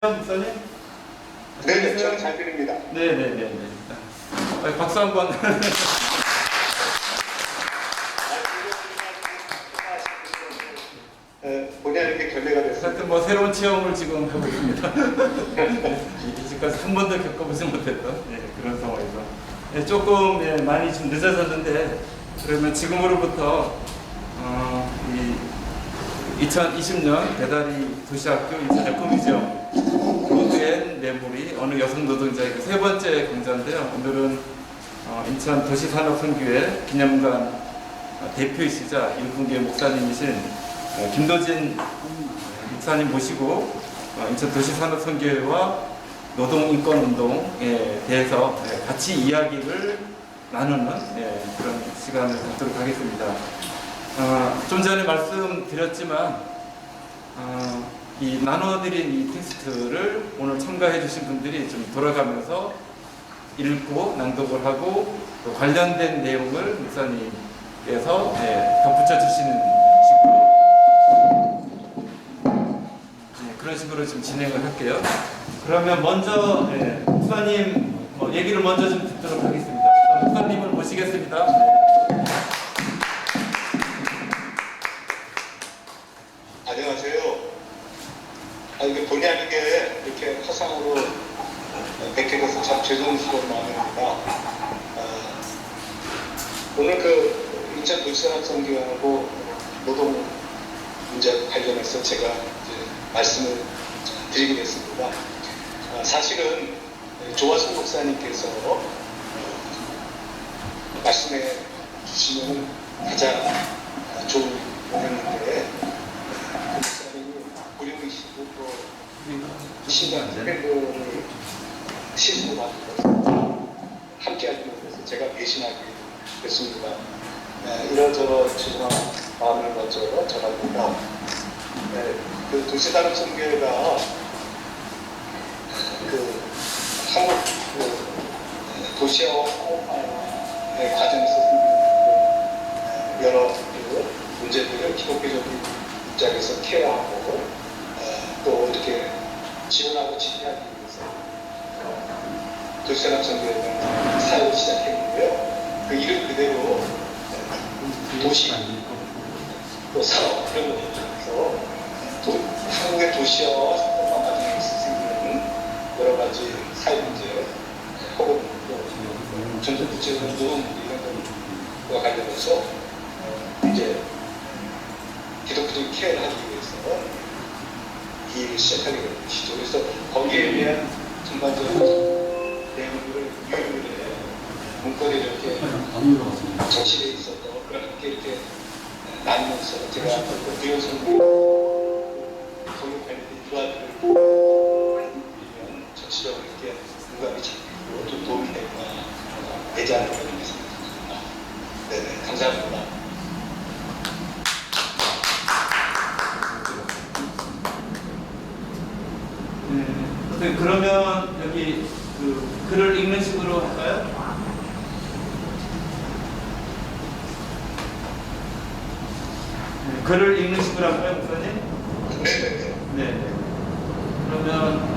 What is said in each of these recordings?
목사님? 네, 저는 잘 들립니다. 네네네. 박수 한번. 본의 아니게 결례가 됐습니다. 하여튼 뭐 새로운 체험을 지금 하고 있습니다. 이제까지 한 번도 겪어보지 못했던 그런 상황에서 조금 많이 좀 늦어졌는데, 그러면 지금으로부터 이 2020년 배다리 도시학교 인천 에코뮤지엄 로드앤 메모리 어느 여성 노동자의 세 번째 강좌인데요. 오늘은 인천 도시산업선교회 기념관 대표이시자 일분교회 목사님이신 김도진 목사님 모시고 인천 도시산업선교회와 노동인권운동에 대해서 같이 이야기를 나누는 그런 시간을 갖도록 하겠습니다. 좀 전에 말씀드렸지만 이 나눠드린 이 텍스트를 오늘 참가해 주신 분들이 좀 돌아가면서 읽고 낭독을 하고 또 관련된 내용을 목사님께서 덧붙여 주시는 식으로 그런 식으로 좀 진행을 할게요. 그러면 먼저 목사님 얘기를 먼저 좀 듣도록 하겠습니다. 목사님을 모시겠습니다. 안녕하세요. 이게 본의 아니게 이렇게 화상으로 뵙게 돼서 참 죄송스러운 마음입니다. 오늘 그 인천 도시산업선교회하고 노동 문제 관련해서 제가 이제 말씀을 드리게 됐습니다. 사실은 조화순 목사님께서 말씀해 주시면 가장 좋은 모양인데, 고령이시고 또 신앙 팬들을 시즌을 받고 함께 하기 위해서 제가 배신하게 됐습니다. 이런저런 죄송한 마음을 먼저 전합니다. 그 도시산업선교회가 그 한국 도시화와 상업화의 과정에서 여러 문제들을 기독교적인 입장에서 케어하고 또 이렇게 지원하고 지지하기 위해서 도시산업선교회가 사역을 시작했는데요. 그 이름 그대로 도시 또 산업 이런 것에 있어서 한국의 도시화와 상업화 과정에 있어 생기는 여러 가지 사회 문제 혹은 전통부채의 노동 이런 것과 관련해서 이제 기독교적인 케어를 하기 위해서 이 일을 시작하게 된 것이죠. 그래서 거기에 대한 전반적인 내용들을 유효를 문건에 이렇게 정치되어 있어서 그렇게 이렇게 나누면서 제가 비용성을 거기에 관련된 유아들을 전체적으로 이렇게 공감이 잡히고 좀 도움이 되지 않을까 이렇게 생각합니다. 네네, 감사합니다. 그러면 여기 그 글을 읽는 식으로 할까요? 글을 읽는 식으로 할까요, 목사님? 네. 그러면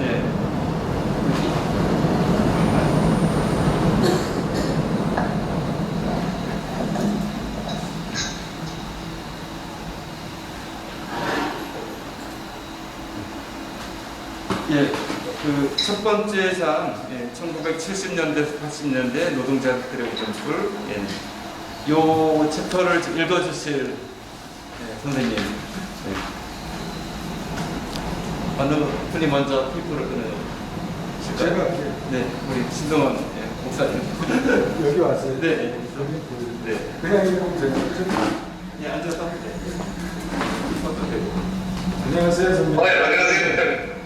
그 첫 번째 장, 1970년대, 80년대 노동자들의 우정풀, 요 챕터를 읽어주실 선생님. 어느 분이 먼저 피부를 끊으실까요? 제가 네, 우리 신동원 목사님. 여기 왔어요. 네, 네. 그냥 읽으면 되죠. 네, 앉아서. 안녕하세요, 선생님. 안녕하세요.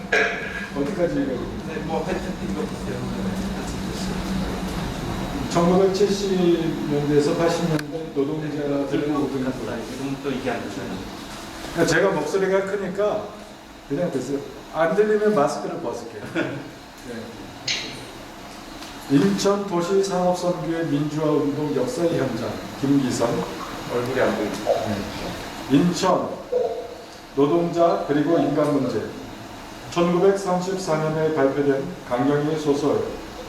어디까지 읽어요? 네, 뭐 하여튼 읽어보세요. 1970년대에서 80년대 노동자들의 노동자. 지금 또 이게 안 되잖아요. 그러니까 제가 목소리가 크니까 그냥 됐어요. 안 들리면 마스크를 벗을게요. 네. 인천 도시산업선교회 민주화운동 역사의 현장 김기선. 얼굴이 안 보입니다. 인천 노동자 그리고 인간 문제 1934년에 발표된 강경의 소설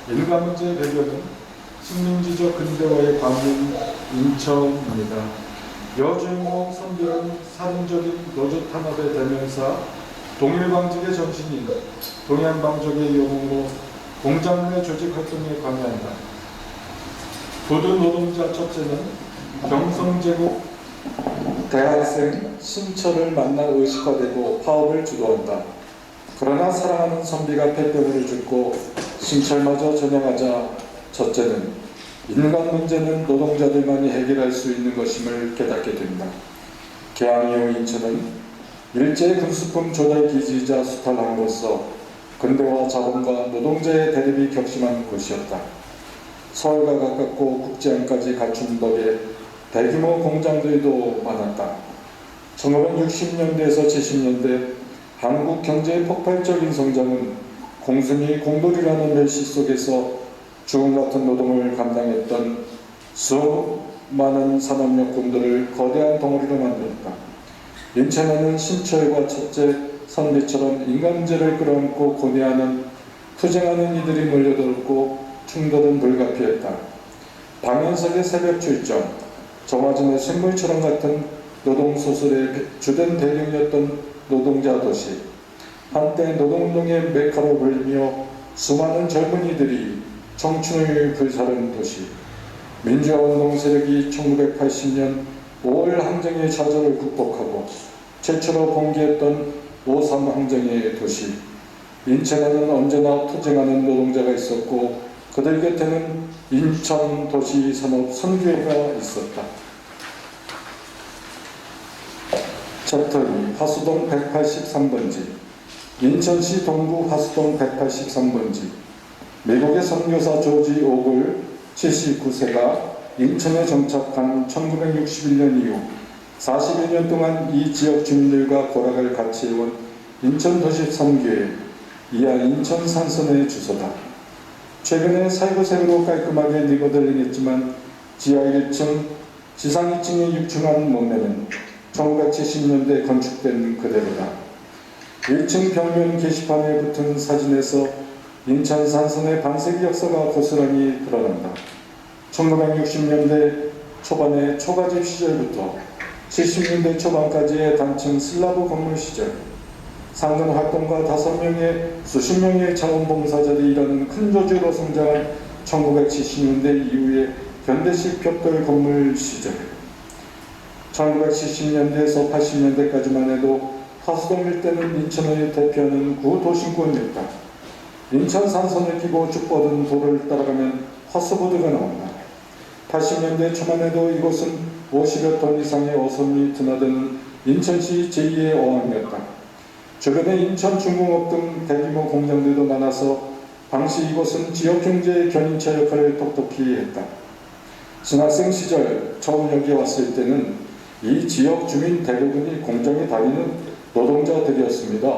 인간 문제의 배경은 식민지적 근대화의 관문 인천입니다. 여주인공 선비는 살인적인 노조 탄압의 대명사, 동일방직의 정신인 동양방족의 영웅으로 공장 내 조직 활동에 관여한다. 부두 노동자 첫째는 경성제국 대학생 신철을 만나 의식화되고 파업을 주도한다. 그러나 사랑하는 선비가 폐병으로 죽고 신철마저 전향하자 첫째는 인간 문제는 노동자들만이 해결할 수 있는 것임을 깨닫게 된다. 개항 이후 인천은 일제 군수품 조달 기지이자 수탈항으로서 근대화 자본과 노동자의 대립이 격심한 곳이었다. 서울과 가깝고 국제항까지 갖춘 덕에 대규모 공장들도 많았다. 1960년대에서 70년대 한국 경제의 폭발적인 성장은 공순이 공돌이라는 멸시 속에서 죽음 같은 노동을 감당했던 수많은 산업력군들을 거대한 덩어리로 만들었다. 인천에는 신철과 첫째 선비처럼 인간 문제를 끌어안고 고뇌하는 투쟁하는 이들이 몰려들었고 충돌은 불가피했다. 방현석의 새벽 출정, 정화진의 샘물처럼 같은 노동소설의 주된 대령이었던 노동자 도시, 한때 노동운동의 메카로 불리며 수많은 젊은이들이 청춘을 불사른 도시, 민주화운동 세력이 1980년 5월 항쟁의 좌절을 극복하고 최초로 봉기했던 5.3 항쟁의 도시, 인천에는 언제나 투쟁하는 노동자가 있었고 그들 곁에는 인천도시산업 선교회가 있었다. 챕터 2. 화수동 183번지. 인천시 동구 화수동 183번지. 미국의 선교사 조지 오글 79세가 인천에 정착한 1961년 이후 40여 년 동안 이 지역 주민들과 고락을 같이 해온 인천도시선교회, 이하 인천 산선의 주소다. 최근에 살구색으로 깔끔하게 리모델링 했지만 지하 1층, 지상 2층의 육중한 몸매는 1970년대 건축된 그대로다. 1층 벽면 게시판에 붙은 사진에서 인천 산선의 반세기 역사가 고스란히 드러난다. 1960년대 초반의 초가집 시절부터 70년대 초반까지의 단층 슬라브 건물 시절, 상근 활동가 5명의 수십 명의 자원봉사자들이 일하는 큰 조직으로 성장한 1970년대 이후의 현대식 벽돌 건물 시절, 1970년대에서 80년대까지만 해도 화수동 일대는 인천을 대표하는 구도심권이었다. 인천 산선을 끼고 쭉 뻗은 도를 따라가면 화수보드가 나온다. 80년대 초만 해도 이곳은 50여 톤 이상의 어선이 드나드는 인천시 제2의 어항이었다. 주변에 인천 중공업 등 대규모 공장들도 많아서 당시 이곳은 지역 경제의 견인차 역할을 톡톡히 했다. 신학생 시절 처음 여기 왔을 때는 이 지역 주민 대부분이 공장에 다니는 노동자들이었습니다.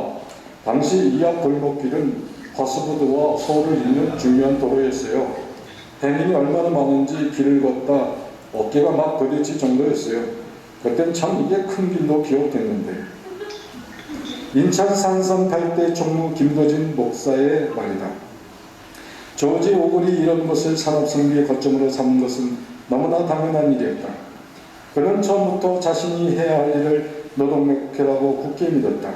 당시 이 앞 골목길은 화수부두와 서울을 잇는 중요한 도로였어요. 행인이 얼마나 많은지 길을 걷다 어깨가 막 부딪힐 정도였어요. 그땐 참 이게 큰 길로 기억됐는데. 인천 산선 8대 총무 김도진 목사의 말이다. 조지 오글이 이런 것을 산업성비의 거점으로 삼은 것은 너무나 당연한 일이었다. 그는 처음부터 자신이 해야 할 일을 노동목회라고 굳게 믿었다.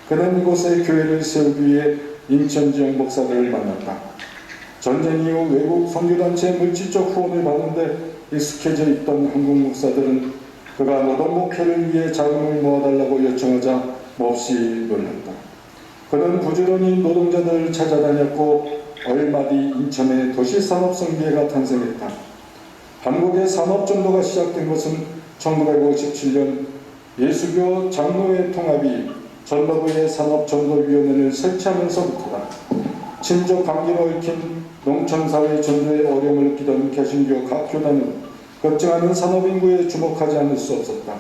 그는 이곳에 교회를 세우기 위해 인천 지역 목사들을 만났다. 전쟁 이후 외국 선교단체의 물질적 후원을 받는데 익숙해져 있던 한국 목사들은 그가 노동목회를 위해 자금을 모아달라고 요청하자 몹시 놀랐다. 그는 부지런히 노동자들을 찾아다녔고 얼마 뒤 인천의 도시산업성비회가 탄생했다. 한국의 산업전도가 시작된 것은 1957년 예수교 장로회 통합이 전도부의 산업전도위원회를 설치하면서부터다. 친족 관계로 얽힌 농촌사회 전도에 어려움을 느끼던 개신교 각 교단은 급증하는 산업인구에 주목하지 않을 수 없었다.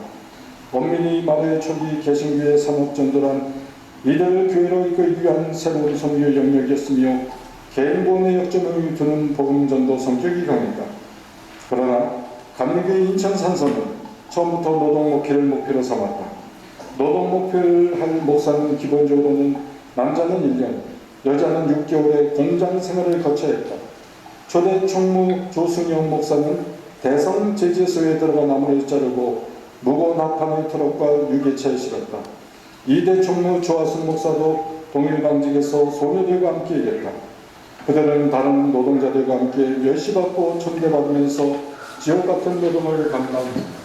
엄밀히 말해 초기 개신교의 산업전도란 이들을 교회로 이끌기 위한 새로운 선교 영역이었으며 개인보험의 역점을 두는 복음전도 성격이 강했다. 그러나 감리교의 인천 산선은 처음부터 노동목회를 목표로 삼았다. 노동목회를 할 목사는 기본적으로는 남자는 1년, 여자는 6개월의 공장 생활을 거쳐야 했다. 초대 총무 조승영 목사는 대성 제재소에 들어가 나무를 자르고 무거운 합판의 트럭과 유괴차에 실었다. 2대 총무 조하순 목사도 동일방직에서 소녀들과 함께 일했다. 그들은 다른 노동자들과 함께 멸시받고 천대받으면서 지옥같은 노동을 감당합니다.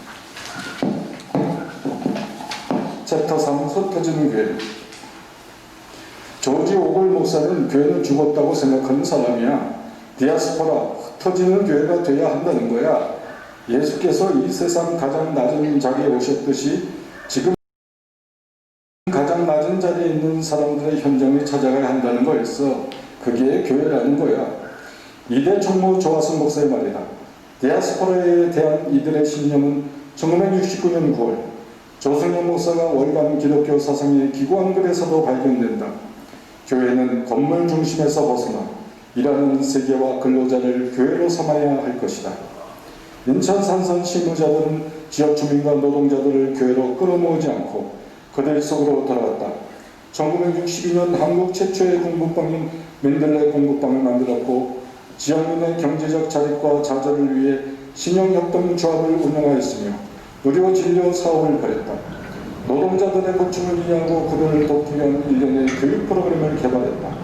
챕터 3 흩어지는 교회. 조지 오글 목사는 교회는 죽었다고 생각하는 사람이야. 디아스포라, 흩어지는 교회가 돼야 한다는 거야. 예수께서 이 세상 가장 낮은 자리에 오셨듯이 지금 가장 낮은 자리에 있는 사람들의 현장에 찾아가야 한다는 거였어. 그게 교회라는 거야. 2대 총무 조하순 목사의 말이다. 디아스포라에 대한 이들의 신념은 1969년 9월 조승영 목사가 월간 기독교 사상의 기고한 글에서도 발견된다. 교회는 건물 중심에서 벗어나 일하는 세계와 근로자를 교회로 삼아야 할 것이다. 인천 산선 실무자들은 지역 주민과 노동자들을 교회로 끌어모으지 않고 그들 속으로 들어갔다. 1962년 한국 최초의 공부방인 맨들레 공부방을 만들었고 지역민의 경제적 자립과 자절을 위해 신용협동조합을 운영하였으며 무료 진료 사업을 벌였다. 노동자들의 고충을 이해하고 그들을 돕기 위한 일련의 교육 프로그램을 개발했다.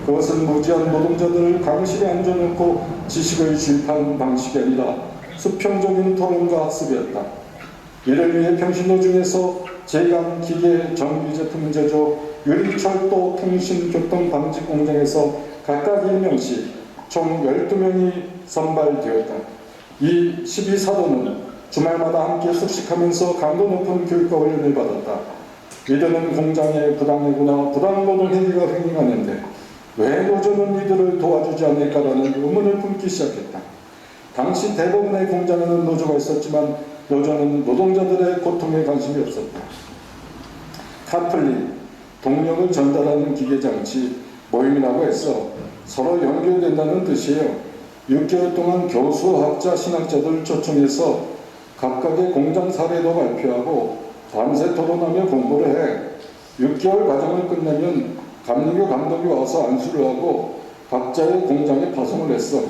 그것은 무지한 노동자들을 강실에 앉혀놓고 지식을 주입하는 방식이 아니라 수평적인 토론과 학습이었다. 이를 위해 평신도 중에서 제강, 기계, 전기 제품 제조, 유리, 철도, 통신, 교통, 방직 공장에서 각각 1명씩 총 12명이 선발되었다. 이 12사도는 주말마다 함께 숙식하면서 강도 높은 교육과 훈련을 받았다. 이들은 공장의 부당해고나 부당노동 행위가 횡행하는데 왜 노조는 이들을 도와주지 않을까라는 의문을 품기 시작했다. 당시 대부분의 공장에는 노조가 있었지만 노조는 노동자들의 고통에 관심이 없었다. 카플리, 동력을 전달하는 기계장치, 모임이라고 해서 서로 연결된다는 뜻이에요. 6개월 동안 교수, 학자, 신학자들 초청해서 각각의 공장 사례도 발표하고 밤새 토론하며 공부를 해. 6개월 과정을 끝내면 감리교 감독이 와서 안수를 하고 각자의 공장에 파송을 했어.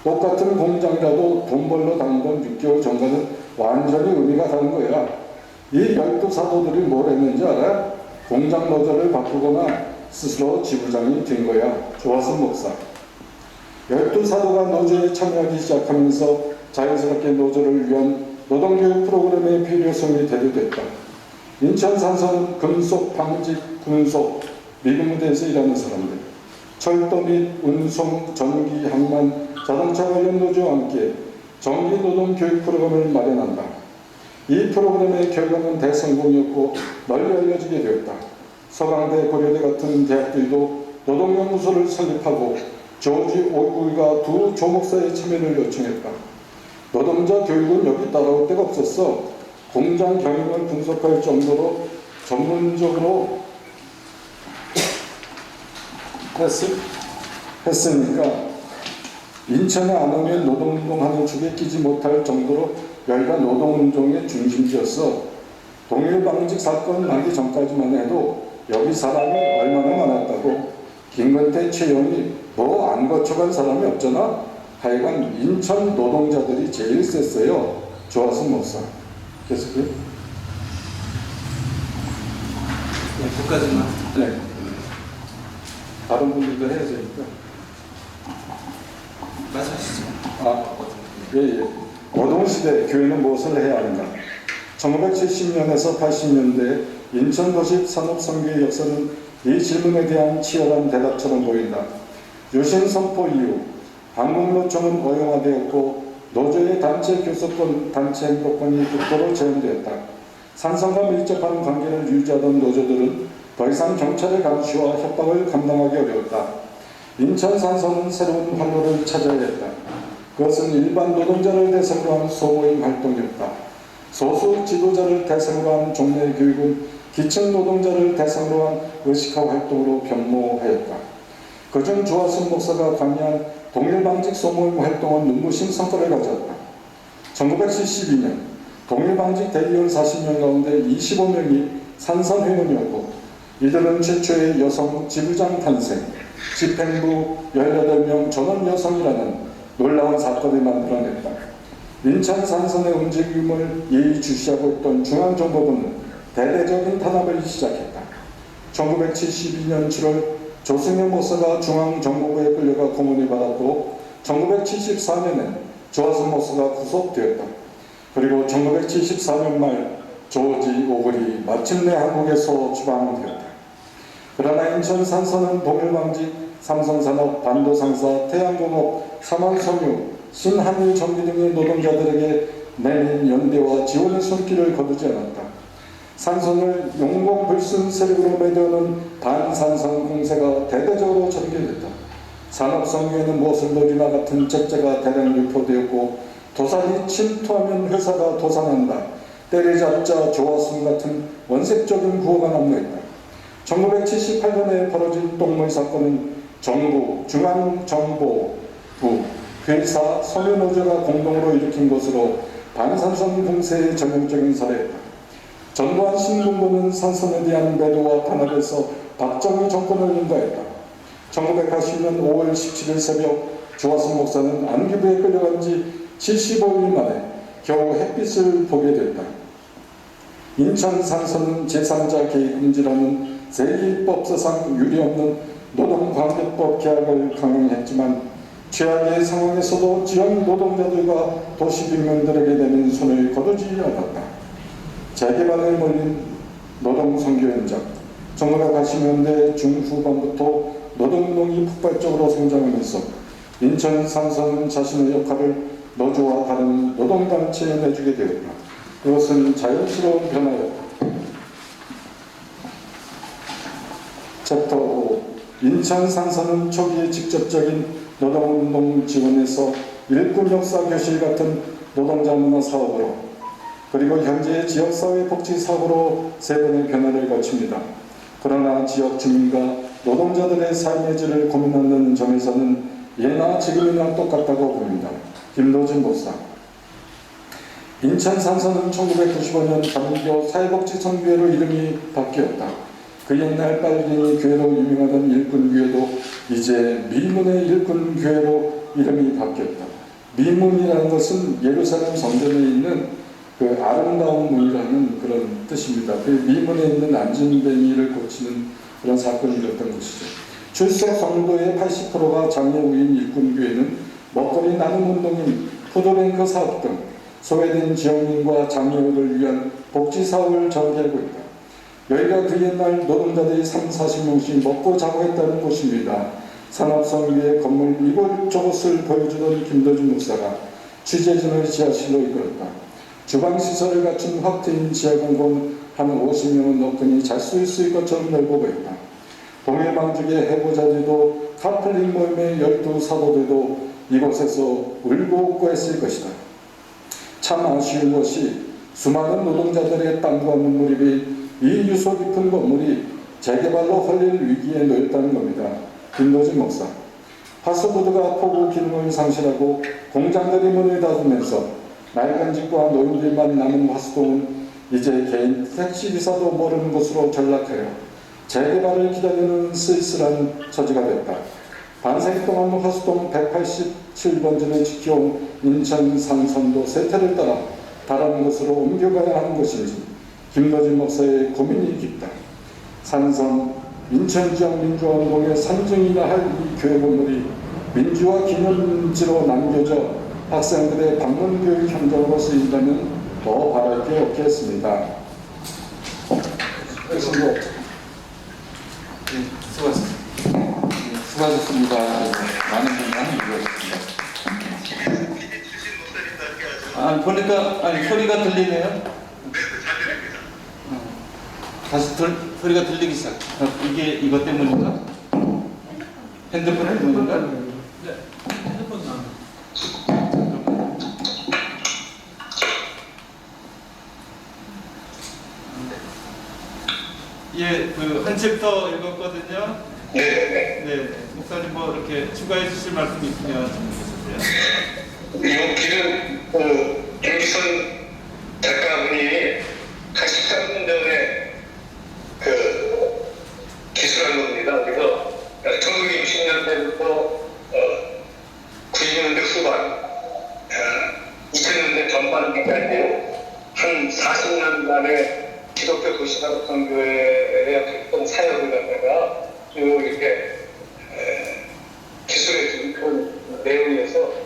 똑같은 공장이라도 돈 벌러 다니던 6개월 전과는 완전히 의미가 다른 거야. 이 12사도들이 뭘 했는지 알아? 공장 노조를 바꾸거나 스스로 지부장이 된 거야. 조하순 목사. 12사도가 노조에 참여하기 시작하면서 자연스럽게 노조를 위한 노동교육 프로그램의 필요성이 대두됐다. 인천 산선 금속, 방직, 군속, 미군 무대에서 일하는 사람들, 철도 및 운송, 전기, 항만, 자동차 관련 노조와 함께 정기 노동 교육 프로그램을 마련한다. 이 프로그램의 결과는 대성공이었고 널리 알려지게 되었다. 서강대, 고려대 같은 대학들도 노동연구소를 설립하고 조지 오글과 두 조목사의 참여를 요청했다. 노동자 교육은 여기 따라올 데가 없었어. 공장 경영을 분석할 정도로 전문적으로 했으니까 인천에 안 오면 노동운동하는 축에 끼지 못할 정도로 여기가 노동운동의 중심지였어. 동일방직 사건 나기 전까지만 해도 여기 사람이 얼마나 많았다고. 김건태, 최영이 뭐 안 거쳐간 사람이 없잖아. 하여간 인천 노동자들이 제일 셌어요. 조하순 목사. 계속해요. 네, 거기까지만. 네. 다른 분들도 해야 되니까. 말씀하시죠. 예. 노동시대 교회는 무엇을 해야 하는가? 1970년에서 80년대 인천도시 산업선교의 역사는 이 질문에 대한 치열한 대답처럼 보인다. 유신 선포 이후 한국노총은 어용화되었고 노조의 단체 교섭권, 단체 행복권이 극도로 제한되었다. 산성과 밀접한 관계를 유지하던 노조들은 더 이상 경찰의 감시와 협박을 감당하기 어려웠다. 인천 산성은 새로운 활로를 찾아야 했다. 그것은 일반 노동자를 대상으로 한 소모임 활동이었다. 소수 지도자를 대상으로 한 종래 교육은 기층 노동자를 대상으로 한 의식화 활동으로 변모하였다. 그중 조하순 목사가 관여한 동일방직 소모임 활동은 눈부신 성과를 가져왔다. 1972년 동일방직 대의원 40명 가운데 25명이 산선 회원이었고 이들은 최초의 여성 지부장 탄생, 집행부 18명 전원 여성이라는 놀라운 사건을 만들어냈다. 인천 산선의 움직임을 예의주시하고 있던 중앙정보부는 대대적인 탄압을 시작했다. 1972년 7월 조승현 목사가 중앙정보부에 끌려가 고문을 받았고 1974년엔 조화순 목사가 구속되었다. 그리고 1974년 말 조지 오글이 마침내 한국에서 추방되었다. 그러나 인천 산선은 동일방직, 삼성산업, 반도상사, 태양공업, 삼한섬유, 신한일 전기 등의 노동자들에게 내민 연대와 지원의 손길을 거두지 않았다. 산선을 용공불순 세력으로 매도하는 반산선 공세가 대대적으로 전개됐다. 산업성에는 무엇을 노리나 같은 책자가 대량 유포되었고 도산이 침투하면 회사가 도산한다. 때려잡자 조화순 같은 원색적인 구호가 난무했다. 1978년에 벌어진 똥물 사건은 정부, 중앙정보부, 회사, 서면노조가 공동으로 일으킨 것으로 반산선 공세의 전형적인 사례였다. 전두환 신군부는 산선에 대한 매도와 탄압에서 박정희 정권을 인도했다. 1980년 5월 17일 새벽 조화순 목사는 안기부에 끌려간 지 75일 만에 겨우 햇빛을 보게 됐다. 인천 산선은 제3자 개입 금지라는 세계법사상 유례없는 노동관계법 계약을 강행했지만 최악의 상황에서도 지역 노동자들과 도시 빈민들에게 내민 손을 거두지 않았다. 재개발에 몰린 노동선교 현장, 1980년대 중후반부터 노동운동이 폭발적으로 성장하면서 인천 산선은 자신의 역할을 노조와 다른 노동단체에 내주게 되었다. 그것은 자연스러운 변화였다. 챕터 5. 인천 산선은 초기의 직접적인 노동운동 지원에서 일꾼 역사 교실 같은 노동자 문화 사업으로 그리고 현재의 지역사회 복지 사업으로 세 번의 변화를 거칩니다. 그러나 지역 주민과 노동자들의 삶의 질을 고민하는 점에서는 예나 지금이나 똑같다고 봅니다. 김도진 목사. 인천 산선은 1995년 감리교 사회복지선교회로 이름이 바뀌었다. 그 옛날 빨갱이 교회로 유명하던 일꾼교회도 이제 미문의 일꾼교회로 이름이 바뀌었다. 미문이라는 것은 예루살렘 성전에 있는 그 아름다운 문이라는 그런 뜻입니다. 그 미문에 있는 안진뱅이를 고치는 그런 사건이 일었던 것이죠. 출석 성도의 80%가 장애우인 일꾼교회는 먹거리 나눔 운동인 푸드뱅크 사업 등 소외된 지역민과 장애우를 위한 복지사업을 전개하고 있다. 여기가 그 옛날 노동자들이 30-40명씩 먹고 자고 했다는 곳입니다. 산업성교의 건물 이곳저곳을 보여주던 김도진 목사가 취재진을 지하실로 이끌었다. 주방시설을 갖춘 확 트인 지하공간 한 50명은 넣더니 잘 수 있을 것처럼 넓어 보였다. 동해방직의 해보자들도 카톨릭 모임의 12사도들도 이곳에서 울고 웃고 했을 것이다. 참 아쉬운 것이 수많은 노동자들의 땀과 눈물이 이 유서 깊은 건물이 재개발로 헐릴 위기에 놓였다는 겁니다. 김도진 목사. 파스푸드가 포구 기능을 상실하고 공장들이 문을 닫으면서 낡은 집과 노인들만 남은 화수동은 이제 개인 택시기사도 모르는 곳으로 전락하여 재개발을 기다리는 쓸쓸한 처지가 됐다. 반세기 동안 화수동 187번지를 지켜온 인천 산선도 세태를 따라 다른 곳으로 옮겨가야 하는 것인지 김도진 목사의 고민이 깊다. 산선, 인천 지역 민주화운동의 산증이나 할 이 교회 건물이 민주화 기념지로 남겨져 학생들의 방문교육 현장으로 쓰인다면 더 바랄 게 없겠습니다. 수고하셨습니다. 많은 분량이 이루어졌습니다. 보니까 소리가 들리네요. 다시 소리가 들리기 시작. 이게 이것 때문인가? 핸드폰 때문인가? 네, 핸드폰 나. 예, 그 한 챕터 읽었거든요. 네, 목사님 뭐 이렇게 추가해 주실 말씀이 있으면 좀 해주세요. 여기는 윤기선 작가분이 한 13년 전에 때까지 한 40년간의 기독교 도시사업 선교회의 활동 사역을 갖다가 쭉 이렇게 기술해 준 그런 내용이어서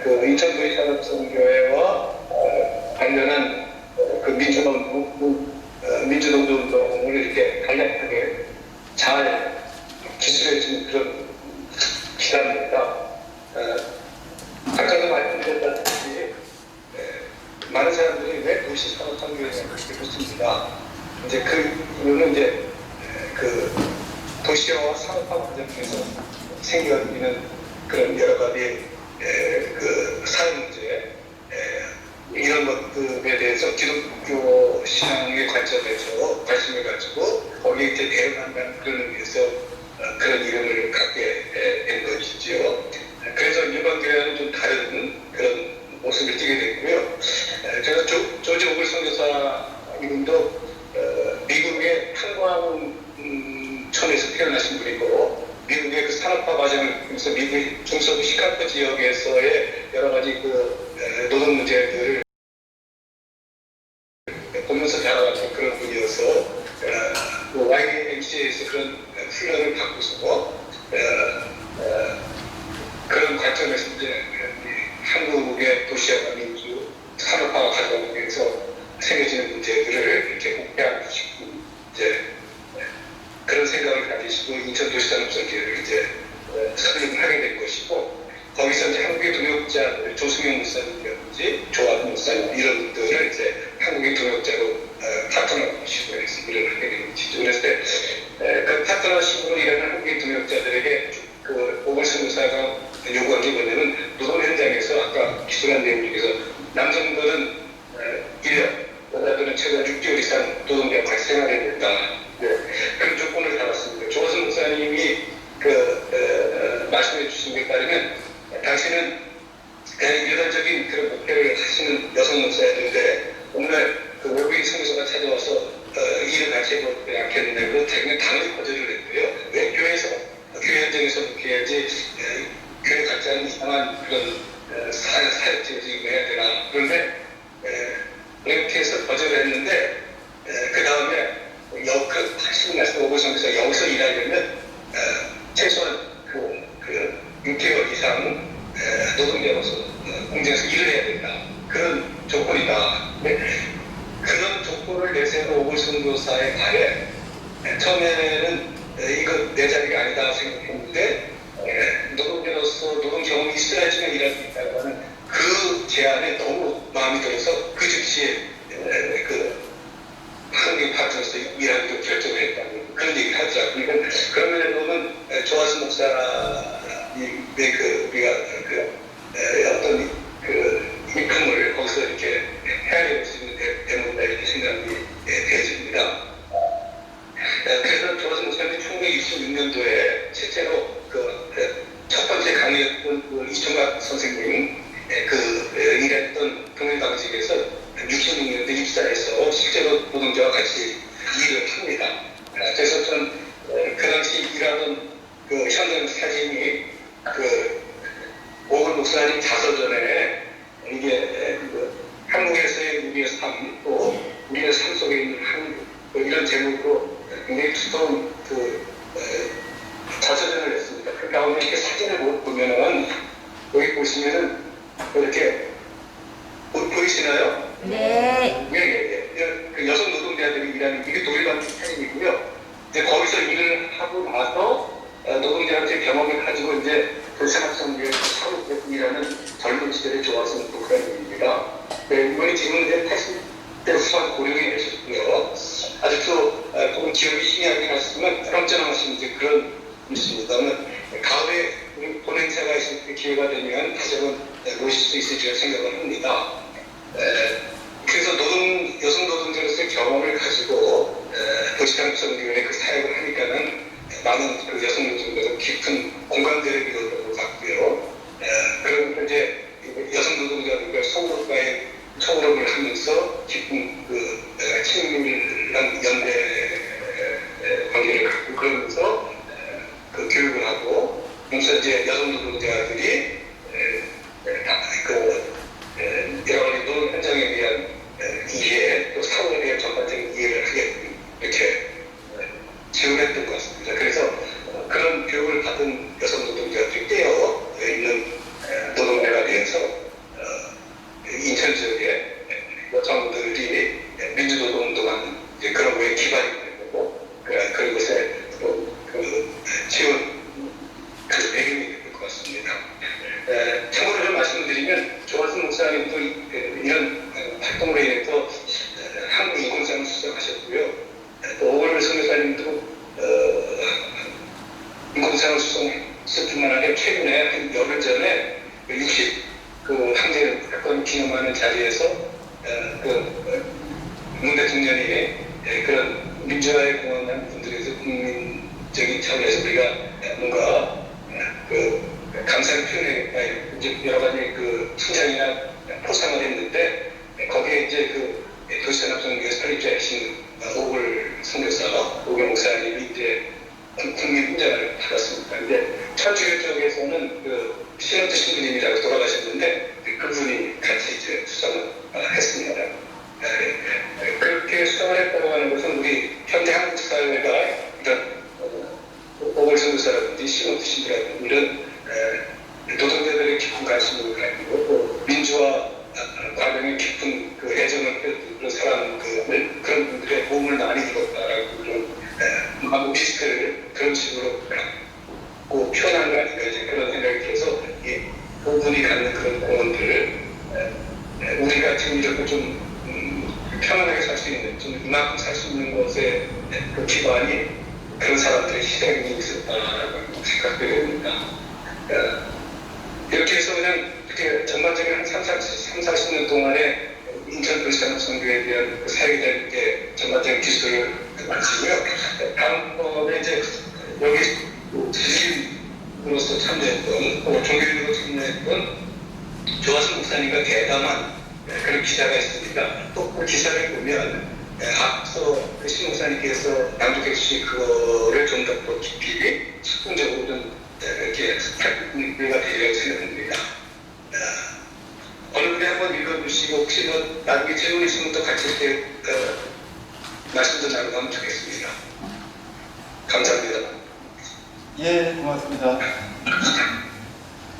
그 인천도시사업 선교회와 관련한 그 민주동조 운동을 이렇게 간략하게 잘 기술해 준 그런 기사입니다. 아까도 말씀드렸다시피 많은 사람들이 왜 도시산업선교회를 그렇게 붙습니다. 이제 그거는 이제 그 도시화와 산업화 과정에서 생겨있는 그런 여러 가지 그 사회 문제 이런 것들에 대해서 기독교 신앙의 관점에서 관심을 가지고 거기에 이제 대응한다는 그런 의미에서 그런 이름을 갖게 된 것이죠. 그래서 일반 교회와는 좀 다른 그런 모습을 띠게 됐고요. 제가 조지 오글 선교사 이분도 미국의 탄광촌에서 태어나신 분이고 미국의 그 산업화 과정을 통해서 미국의 중서부 시카고 지역에서의 여러 가지 그 노동 문제들을 보면서 자라왔던 그런 분이어서 YMCA에서 그런 훈련을 받고서 그런 관점에서 이제 한국의 도시화와 민주 산업화 과정에서 생겨지는 문제들을 이렇게 공개하고 싶고 이제 그런 생각을 가지시고 인천도시산업선교회를 이제 설립을 하게 된 것이고 거기서 이제 한국의 동역자 조승영 목사님이라든지 조한 목사님 이런 분들을 이제 한국의 동역자로 파트너십으로 해서 일을 하게 된 것이죠. 그래서 그 파트너십으로 일하는 한국의 동역자들에게 그 오글 선교사가 요구한 게 뭐냐면 노동 현장에서 아까 기술한 내용 중에서 남성들은 1년, 여자들은 최소 6개월 이상 노동자가 같이 생활해야 된다. 그런 조건을 달았습니다. 조선 목사님이 말씀해 주신 것에 따르면 당신은 그냥 일반적인 그런 목표를 하시는 여성 목사였는데 오늘 그 외국인 선교사가 찾아와서 일을 같이 해보지 않겠는데 그건 자기는 당연히 거절을 했고요. 왜 교회 현장에서 목회해야지 교회 같지 않은 이상한 그런 사역지에서 이거 해야 되나. 그런데 그렇게 해서 거절을 했는데 그 다음에 하시는 말씀 오고 선교사 여기서 일하려면 최소한 그 6개월 이상 노동자로서 공장에서 일을 해야 된다. 그런 조건이다. 그런 조건을 내세운 오글 선교사의 말에 처음에는 이거 내 자리가 아니다 생각했는데 노동자로서 노동 경험이 있어야지만 일할 수 있다고 하는 그 제안에 너무 마음이 들어서 그 즉시에 그 한국인 파트너로서 일하기로 결정을 했다고 그런 얘기를 하더라고요. 그러니까 그런 면에 보면 조하수 목사님의 우리가 어떤 일품을 거기서 이렇게 헤아려볼 수 있는 대목이다 이렇게 생각이 되어집니다. 그래서 조하수 목사님이 1966년도에 실제로 첫 번째 강의였던 이종각 선생님 일했던 동해방직에서 66년도 입사해서 실제로 노동자와 같이 일을 합니다. 그래서 전 그 당시 일하던 그 현장 사진이 오글 목사님 자서전에 이게 한국에서의 우리의 삶, 또 우리의 삶 속에 있는 한국 이런 제목으로 굉장히 두터운 자서전을 냈습니다. 그 다음에 이렇게 사진을 보면은 여기 보시면은 이렇게 보이시나요? 네. 그 여성 노동자들이 일하는 이게 독일방식 사진이고요. 이제 거기서 일을 하고 나서 노동자한테 경험을 가지고 이제 도시산업선교회에서 사업에서 일하는 젊은 시절의 조화선 목사님입니다. 이분이 지금 이제 80대 후반 고령이 되셨고요. 아직도 조금 기억이 희미하긴 하시지만 깜짝하시는 이제 그런 분이십니다. 가을에 본행사가 있을 때 기회가 되면 다시 한번 모실 수 있을지라 생각을 합니다. 그래서 여성 노동자로서의 경험을 가지고 도시산업선교회의 그 사역을 하니까는 많은 그 여성 노동자도 깊은 공감대를 이루었던 것 같고요. 그러면서 이제 여성 노동자들과 소그룹을 하면서 깊은 친밀한 연대 관계를 갖고 그러면서 교육을 하고 그래서 이제 여성 노동자들이 여러 가지 노동 문 대통령이 그런 민주화에 공헌한 분들에서 국민적인 차원에서 우리가 뭔가 감사를 표현해 이제 여러 가지 칭찬이나 포상을 했는데 거기에 이제 도시산업선교에서 설립자이신 오글 선교사, 오글 목사님이 이제 국민 훈장을 받았습니다. 근데 천주교 쪽에서는 신원도 신부님이라고 돌아가셨는데 그분이 같이 이제 수상을 했습니다. 그렇게 수상을 했다고 하는 것은 우리 현대 한국 사회가 이런 오글 선교사라든지 신원도 신부라든지 이런 노동자들의 깊은 관심을 가지고 또 민주화 과정에 깊은 애정을 표했던 그런 사람들 그런 분들의 도움을 많이 들었다라고 그런 오피스텔을 그런 식으로 갖고 표현한 거 아닌가 이제 그런 생각이 들어서 그분이 갖는 그런 공헌들을 우리가 지금 이렇게 좀 편안하게 살 수 있는 좀 이만큼 살 수 있는 것의 그 기반이 그런 사람들의 희생이 있었다라고 생각되게 됩니다. 이렇게 해서 그냥 이렇게 전반적인 한 40년 동안에 인천 도시산업선교에 대한 사회에 대한 전반적인 기술을 마치고요. 다음번에 이제 여기 지식인으로서 참여했던 종교인으로 참여했던 조화순 목사님과 대담한 그런 기사가 있습니다. 또 그 기사를 보면 앞서 신 목사님께서 낭독해 주신 그거를 좀 더 깊이 숙분적으로 좀 이렇게 발표가 되리라고 생각합니다. 어느 분이 한번 읽어주시고 혹시 나중에 질문 있으면 또 같이 이렇게 말씀도 나누면 좋겠습니다. 감사합니다. 예, 고맙습니다.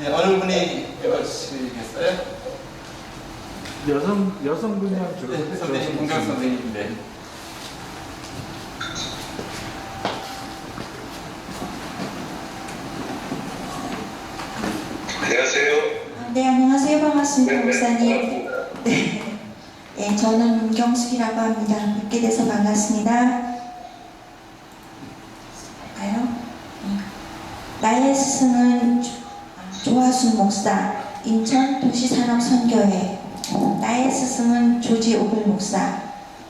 예, 어느 분이 읽어주시겠어요? 여성분이랑 주로 네, 선생님, 공경 선생님인데. 안녕하세요. 네, 안녕하세요. 반갑습니다, 네, 목사님. 네. 네, 저는 문경숙이라고 합니다. 뵙게 돼서 반갑습니다. 할까요? 나의 스승은 조화순 목사, 인천 도시산업선교회. 나의 스승은 조지 오글 목사.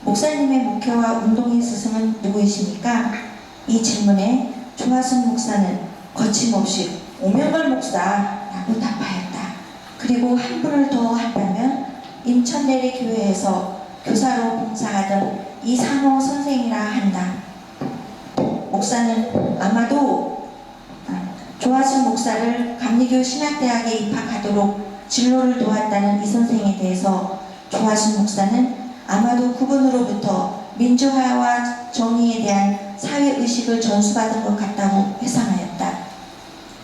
목사님의 목회와 운동의 스승은 누구이십니까? 이 질문에 조화순 목사는 거침없이 오명걸 목사라고 답하였다. 그리고 한 분을 더 한다면 인천 내리교회에서 교사로 봉사하던 이상호 선생이라 한다. 목사는 아마도 조화순 목사를 감리교 신학대학에 입학하도록 진로를 도왔다는 이 선생에 대해서 조화순 목사는 아마도 그분으로부터 민주화와 정의에 대한 사회의식을 전수받은 것 같다고 회상하였다.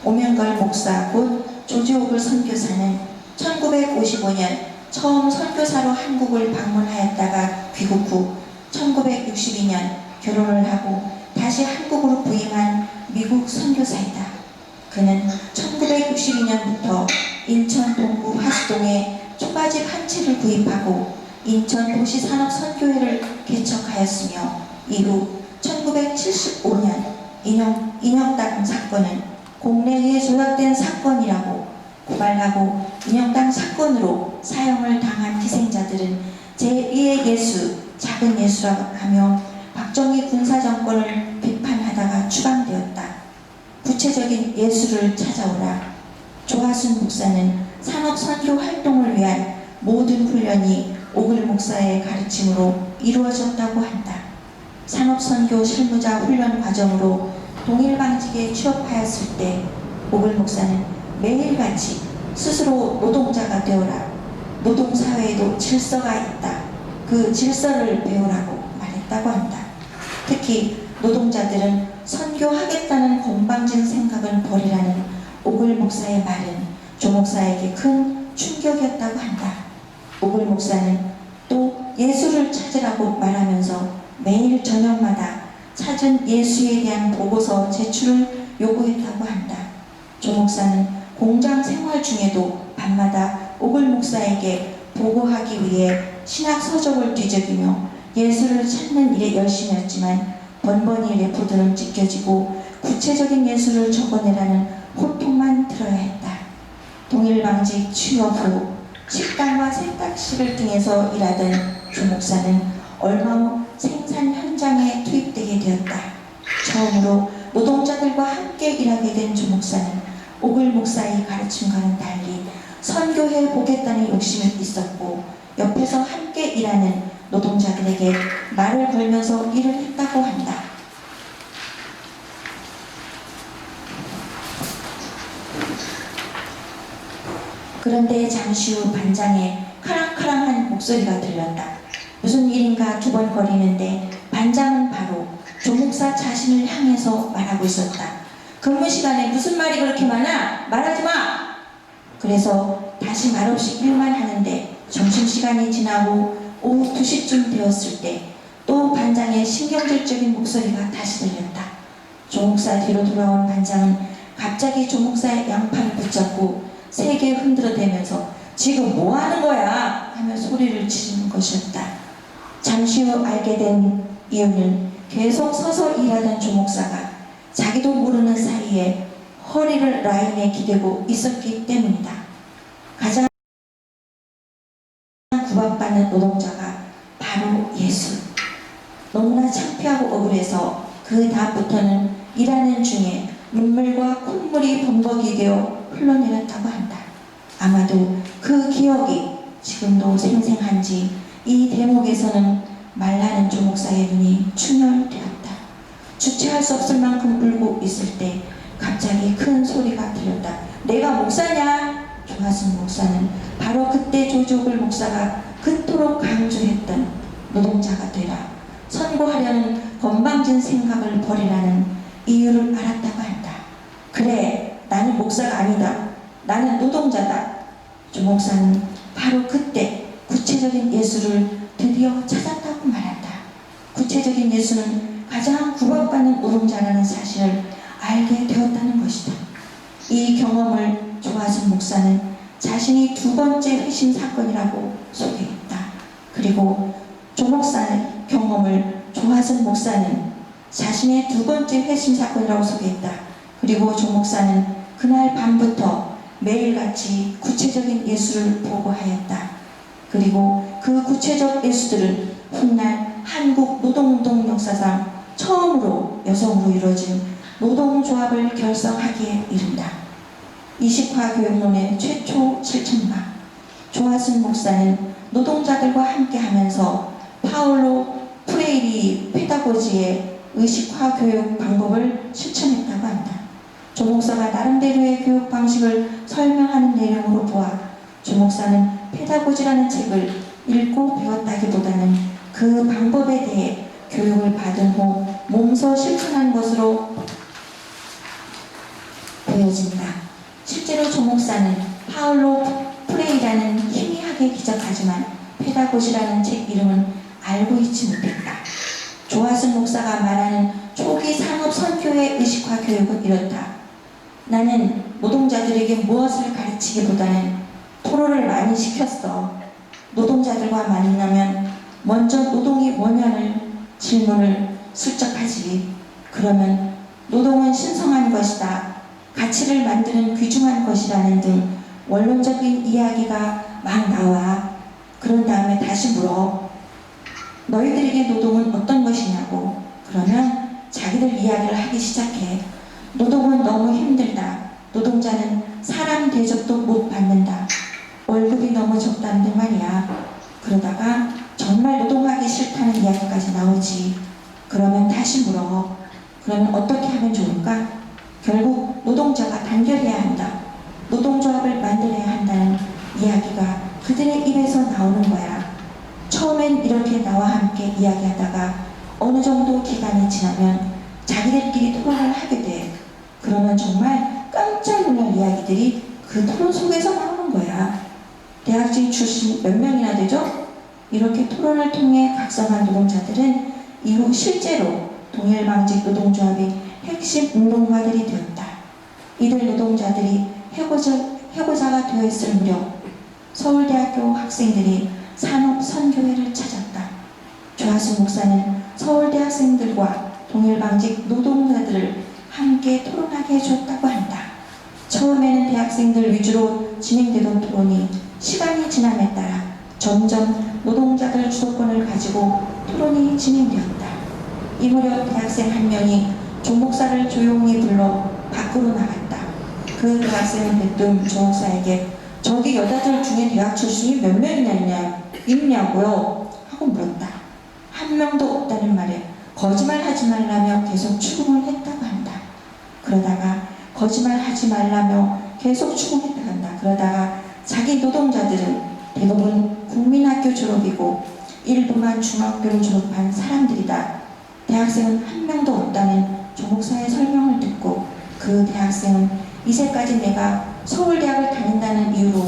오명걸 목사 곧 조지 오글 선교사는 1955년 처음 선교사로 한국을 방문하였다가 귀국 후 1962년 결혼을 하고 다시 한국으로 부임한 미국 선교사이다. 그는 1962년부터 인천 동구 화수동에 초가집 한 채를 구입하고 인천 도시산업선교회를 개척하였으며 이후 1975년 인혁당 사건은 공내에 조작된 사건이라고 고발하고 인혁당 사건으로 사형을 당한 희생자들은 제2의 예수, 작은 예수라고 하며 박정희 군사정권을 비판하다가 추방되었다. 구체적인 예수를 찾아오라. 조화순 목사는 산업선교 활동을 위한 모든 훈련이 오글 목사의 가르침으로 이루어졌다고 한다. 산업선교 실무자 훈련 과정으로 동일방직에 취업하였을 때 오글 목사는 매일같이 스스로 노동자가 되어라. 노동사회에도 질서가 있다. 그 질서를 배우라고 말했다고 한다. 특히 노동자들은 선교하겠다는 건방진 생각을 버리라는 오글 목사의 말은 조 목사에게 큰 충격이었다고 한다. 오글 목사는 또 예수를 찾으라고 말하면서 매일 저녁마다 찾은 예수에 대한 보고서 제출을 요구했다고 한다. 조 목사는 공장 생활 중에도 밤마다 오글 목사에게 보고하기 위해 신학 서적을 뒤적이며 예수를 찾는 일에 열심이었지만 번번이 레포드는 찢겨지고 구체적인 예수를 적어내라는 호통만 들어야 했다. 동일방직 취업 후 식당과 세탁실 등에서 일하던 조 목사는 얼마 후 생산 현장에 투입되게 되었다. 처음으로 노동자들과 함께 일하게 된 조 목사는 오글 목사의 가르침과는 달리 선교해 보겠다는 욕심이 있었고 옆에서 함께 일하는 노동자들에게 말을 걸면서 일을 했다고 한다. 그런데 잠시 후 반장의 카랑카랑한 목소리가 들렸다. 무슨 일인가 두 번 거리는데 반장은 바로 조 목사 자신을 향해서 말하고 있었다. 근무 시간에 무슨 말이 그렇게 많아? 말하지 마! 그래서 다시 말없이 일만 하는데 점심시간이 지나고 오후 2시쯤 되었을 때 또 반장의 신경질적인 목소리가 다시 들렸다. 조 목사 뒤로 돌아온 반장은 갑자기 조 목사의 양팔을 붙잡고 세게 흔들어대면서 지금 뭐 하는 거야? 하며 소리를 지르는 것이었다. 잠시 후 알게 된 이유는 계속 서서 일하던 조 목사가 자기도 모르는 사이에 허리를 라인에 기대고 있었기 때문이다. 가장 구박받는 노동자가 바로 예수. 너무나 창피하고 억울해서 그 다음부터는 일하는 중에 눈물과 콧물이 범벅이 되어 흘러내렸다고 한다. 아마도 그 기억이 지금도 생생한지 이 대목에서는 말하는 조 목사의 눈이 충혈되었다. 주체할 수 없을 만큼 울고 있을 때 갑자기 큰 소리가 들렸다. 내가 목사냐? 조하순 목사는 바로 그때 조조글 목사가 그토록 강조했던 노동자가 되라. 선고하려는 건방진 생각을 버리라는 이유를 알았다고 한다. 그래, 나는 목사가 아니다. 나는 노동자다. 조 목사는 바로 그때 구체적인 예수를 드디어 찾았다고 말한다. 구체적인 예수는 가장 구박받는 노동자라는 사실을 알게 되었다는 것이다. 이 경험을 조하순 목사는 자신이 두 번째 회심 사건이라고 소개했다. 그리고 조 목사의 경험을 조하순 목사는 자신의 두 번째 회심 사건이라고 소개했다. 그리고 조 목사는 그날 밤부터 매일같이 구체적인 예수를 보고하였다. 그리고 그 구체적 예수들은 훗날 한국 노동운동 역사상 처음으로 여성으로 이루어진 노동조합을 결성하기에 이른다. 이식화 교육론의 최초 실천가 조하순 목사는 노동자들과 함께하면서 파울로 프레이리 페다고지의 의식화 교육 방법을 실천했다고 한다. 조 목사가 나름대로의 교육 방식을 설명하는 내용으로 보아 조 목사는 페다고지라는 책을 읽고 배웠다기보다는 그 방법에 대해 교육을 받은 후 몸소 실천한 것으로 보여진다. 실제로 조 목사는 파울로 프레이라는 희미하게 기적하지만 페다고지라는 책 이름은 알고 있지 못했다. 조하순 목사가 말하는 초기 산업 선교의 의식화 교육은 이렇다. 나는 노동자들에게 무엇을 가르치기보다는 토론을 많이 시켰어. 노동자들과 만나면 먼저 노동이 뭐냐는 질문을 슬쩍 하지. 그러면 노동은 신성한 것이다. 가치를 만드는 귀중한 것이라는 등 원론적인 이야기가 막 나와. 그런 다음에 다시 물어. 너희들에게 노동은 어떤 것이냐고. 그러면 자기들 이야기를 하기 시작해. 노동은 너무 힘들다. 노동자는 사람 대접도 못 받는다. 월급이 너무 적다는데 말이야. 그러다가 정말 노동하기 싫다는 이야기까지 나오지. 그러면 다시 물어. 그러면 어떻게 하면 좋을까? 결국 노동자가 단결해야 한다. 노동조합을 만들어야 한다는 이야기가 그들의 입에서 나오는 거야. 처음엔 이렇게 나와 함께 이야기하다가 어느 정도 기간이 지나면 자기들끼리 토론을 하게 돼. 그러면 정말 깜짝 놀랄 이야기들이 그 토론 속에서 나오는 거야. 대학생 출신 몇 명이나 되죠? 이렇게 토론을 통해 각성한 노동자들은 이후 실제로 동일방직 노동조합의 핵심 운동가들이 되었다. 이들 노동자들이 해고자가 되어 있을 무렵 서울대학교 학생들이 산업선교회를 찾았다. 조하순 목사는 서울대 학생들과 동일방직 노동자들을 함께 토론하게 해줬다고 한다. 처음에는 대학생들 위주로 진행되던 토론이 시간이 지남에 따라 점점 노동자들 주도권을 가지고 토론이 진행되었다. 이 무렵 대학생 한 명이 조 목사를 조용히 불러 밖으로 나갔다. 그 대학생은 대뜸 조 목사에게 저기 여자들 중에 대학 출신이 몇 명이나 있냐고요? 하고 물었다. 한 명도 없다는 말에 거짓말하지 말라며 계속 추궁을 했다고 한다. 그러다가 거짓말하지 말라며 계속 추궁했다고 한다. 그러다가 자기 노동자들은 대부분 국민학교 졸업이고 일부만 중학교를 졸업한 사람들이다. 대학생은 한 명도 없다는 조 목사의 설명을 듣고 그 대학생은 이제까지 내가 서울대학을 다닌다는 이유로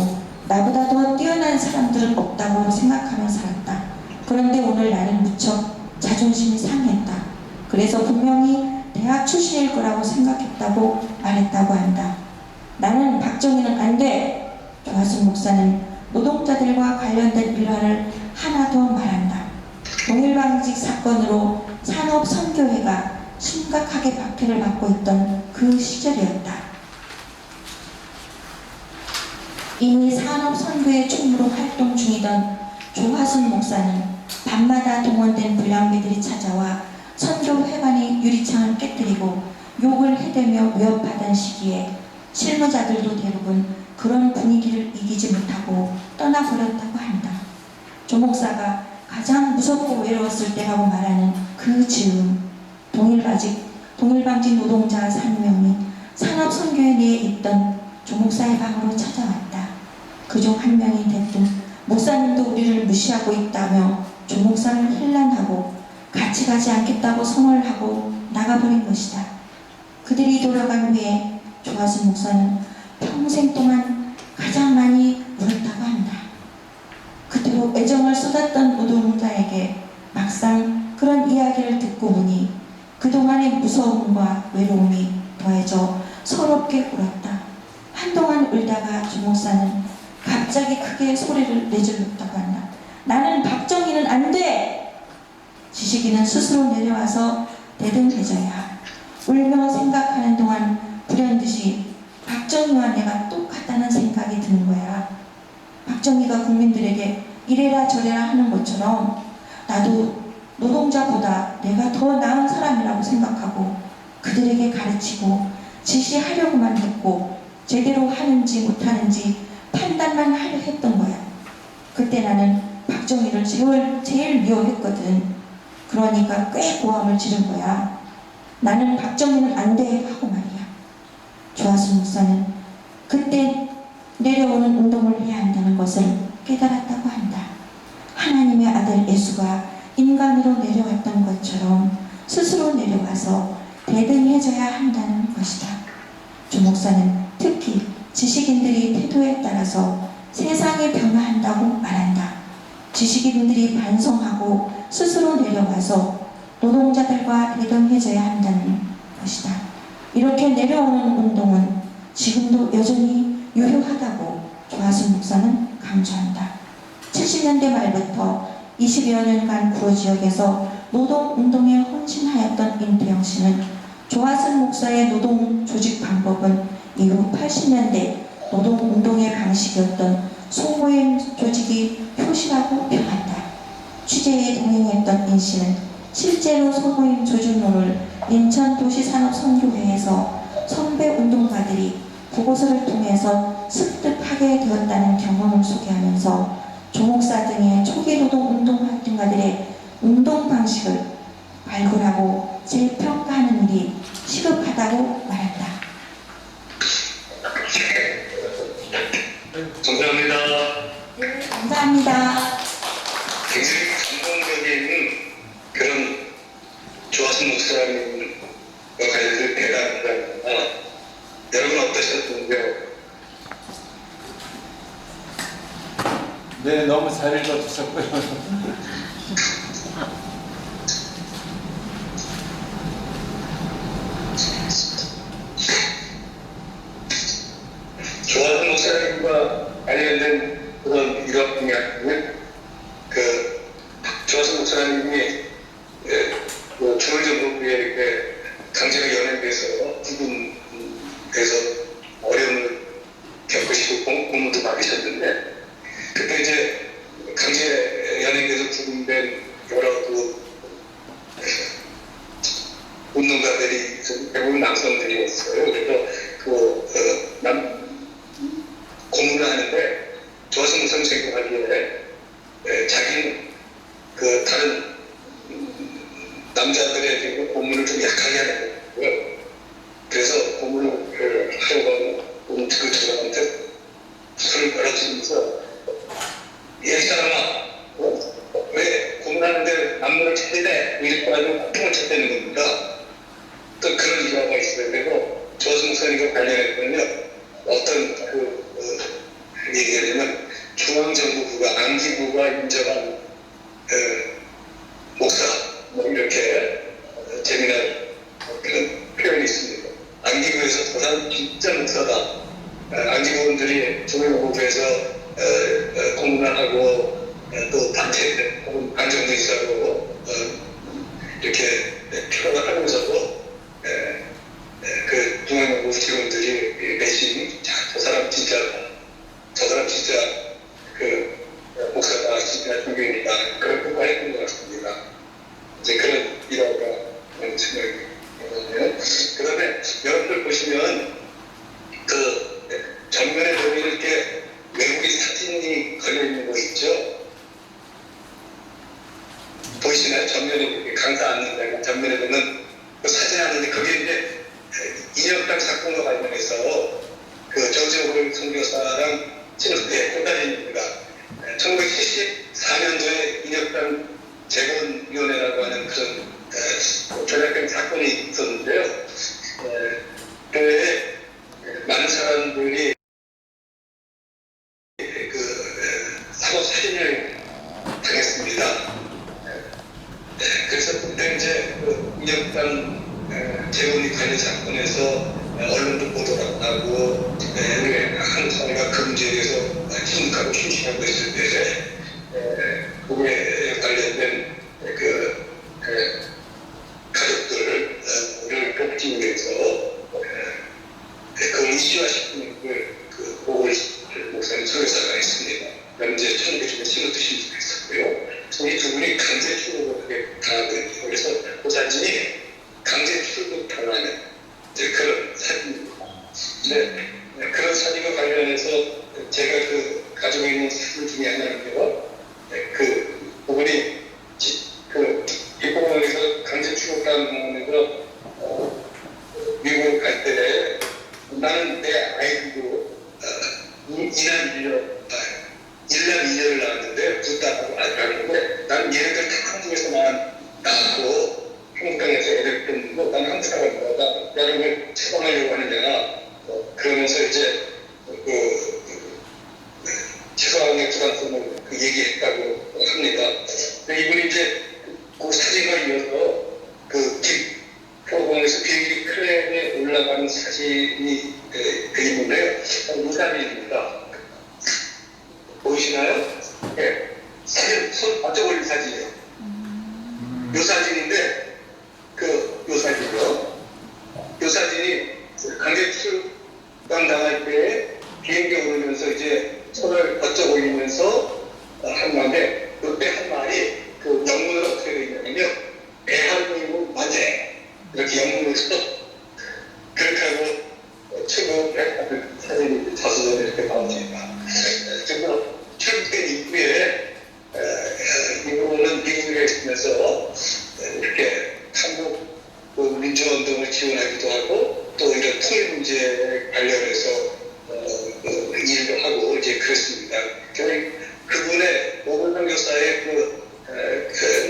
나보다 더 뛰어난 사람들은 없다고 생각하며 살았다. 그런데 오늘 나는 무척 자존심이 상했다. 그래서 분명히 대학 출신일 거라고 생각했다고 말했다고 한다. 나는 박정희는 안 돼! 조하순 목사는 노동자들과 관련된 일화를 하나 더 말한다. 동일방직 사건으로 산업선교회가 심각하게 박해를 받고 있던 그 시절이었다. 이미 산업선교회 총무로 활동 중이던 조하순 목사는 밤마다 동원된 불량배들이 찾아와 선교회관의 유리창을 깨뜨리고 욕을 해대며 위협하던 시기에 실무자들도 대부분 그런 분위기를 이기지 못하고 떠나버렸다고 한다. 조 목사가 가장 무섭고 외로웠을 때라고 말하는 그 즈음 동일방직 노동자 3명이 산업선교회 내에 있던 조 목사의 방으로 찾아왔다. 그중 한 명이 대뜸 목사님도 우리를 무시하고 있다며 조 목사를 힐난하고 같이 가지 않겠다고 선언을 하고 나가버린 것이다. 그들이 돌아간 후에 조하순 목사는 평생 동안 가장 많이 울었다고 한다. 그토록 애정을 쏟았던 노동자에게 막상 그런 이야기를 듣고 보니 그동안의 무서움과 외로움이 더해져 서럽게 울었다. 한동안 울다가 조 목사는 갑자기 크게 소리를 내질렀다고 한다. 나는 박정희는 안 돼! 지식인은 스스로 내려와서 대등해져야 울며 생각하는 동안 불현듯이 박정희와 내가 똑같다는 생각이 드는 거야. 박정희가 국민들에게 이래라 저래라 하는 것처럼 나도 노동자보다 내가 더 나은 사람이라고 생각하고 그들에게 가르치고 지시하려고만 했고 제대로 하는지 못하는지 판단만 하려 했던 거야. 그때 나는 박정희를 제일 미워했거든. 그러니까 꽤 고함을 지른 거야. 나는 박정희는 안 돼 하고 말이야. 조하순 목사는 그때 내려오는 운동을 해야 한다는 것을 깨달았다고 한다. 하나님의 아들 예수가 인간으로 내려왔던 것처럼 스스로 내려와서 대등해져야 한다는 것이다. 조 목사는 특히 지식인들이 태도에 따라서 세상이 변화한다고 말한다. 지식인들이 반성하고 스스로 내려와서 노동자들과 대등해져야 한다는 것이다. 이렇게 내려오는 운동은 지금도 여전히 유효하다고 조하순 목사는 강조한다. 70년대 말부터 20여 년간 구로 지역에서 노동운동에 헌신하였던 임태영 씨는 조하순 목사의 노동 조직 방법은 이후 80년대 노동운동의 방식이었던 소모임 조직이 표시라고 평한다. 취재에 동행했던 인 씨는 실제로 소모임 조직론을 인천도시산업선교회에서 선배 운동가들이 보고서를 통해서 습득하게 되었다는 경험을 소개하면서 조 목사 등의 초기 노동 운동 활동가들의 운동 방식을 발굴하고 재평가하는 일이 시급하다고 말한다. 감사합니다. 네, 감사합니다. 굉장히 감동적인 그런 조하순 목사님과 관련된 대담이다. 여러분 어떠셨는지요? 네, 너무 잘 읽어주셨고요. 조하순 목사님과 관련된 그런 이런 이야기는 조하순 목사님이 중앙정부에 이렇게 강제로 연행돼서 구금돼서 어려움을 겪으시고 공무도 받으셨는데 그때 이제 강제 된 여러 운동가들이 대부분 남성들이었어요. 그래서 고문을 하는데 조화성 선생님이 하기에 자기는 다른 남자들의 고문을 좀 약하게 하는 거고요. 그래서 고문을 하려고 하는 그 저한테 술을 걸어주면서 이 사람아 왜 고문하는데 남녀를 찾으래? 이렇게 가지고 콩을 쳤다는 겁니다. 또 그런 일화가 있어요. 그리고 조화성 선생님과 관련해서는요. 어떤 얘기가 되면 중앙정부부가 안기부가 인정한 목사 이렇게 재미난 그런 표현이 있습니다. 안기부에서 도산 진짜 목사다. 안기부원들이 중앙정부에서 공문을 하고 또 단체 혹은 안정부이사로 이렇게 표현을 하면서도 그 중앙정부 직원들이 내심 저 사람 진짜 목사가 진짜 중교인이다. 그런 평가했던 것 같습니다. 이제 그런 일화가 생각이 그 다음에 여러분들 보시면 전면에 보면 이렇게 외국인 사진이 걸려있는 거 있죠? 보이시나요? 전면에 이렇게 강사 앉는다. 전면에 보면 그 사진 하는데 그게 이제 인혁당 사건과 관련해서 정지호를 선교사랑 친구의 꽃다리입니다. 1974년도에 인혁당 재건위원회라고 하는 그런 전략적 사건이 있었는데요. 그때 많은 사람들이 사고 살인을 당했습니다. 그래서 그때 이제 인혁당 재건위 관련 사건에서 언론도 보도가 나고 한국 사회가 그 문제에 대해서 심각하고 심심하고 있을 때 그에 관련된 가족들을 돕기 위해서 그걸 이슈화시키는 보고를 목사님 소유사가 있습니다. 그다음에 이제 천국에 심어두신 분이 있었고요. 이 두 분이 강제 출국을 당하거든요. 그래서 그 사진이 강제 출국 당하는 이제 그런 사진입니다. 그런 사진과 관련해서 제가 가지고 있는 사진 중에 하나인데요. 그분이 입국원에서 강제 출국당한 공원에서 미국을 갈 때 나는 내 아이들도 일남 2년을 낳았는데 둘다하고 알았는데 나는 얘네들 다 한국에서만 낳았고 한국 땅에서 애들 키우고 나는 한국 사람이다. 나를 왜 처방하려고 하느냐. 그러면서 이제 최소한의 부담성을 얘기했다고 합니다. 이분이 이제 그 사진과 이어서 표공에서 비행기 크랜에 올라가는 사진이 있는데요. 이 사진입니다. 보이시나요? 네. 사진, 손 바짝 올린 사진이에요. 이 사진인데, 이 사진이요. 이 사진이 강제 출강 당할 때 비행기 오르면서 이제 손을 바짝 올리면서 한 건데, 이때 한 말이 영문으로 어떻게 되어 있냐면요. 애한민국 만세! 이렇게 영문으로 그렇게 하고 출국하는 사진이 자수전에 이렇게 나옵니다. 그래서 출국된 이후에 이분은 미국에 있으면서 이렇게 한국 민주운동을 지원하기도 하고 또 이런 통일 문제에 관련해서 일도 하고 이제 그랬습니다. 그분의 노벨 선교사의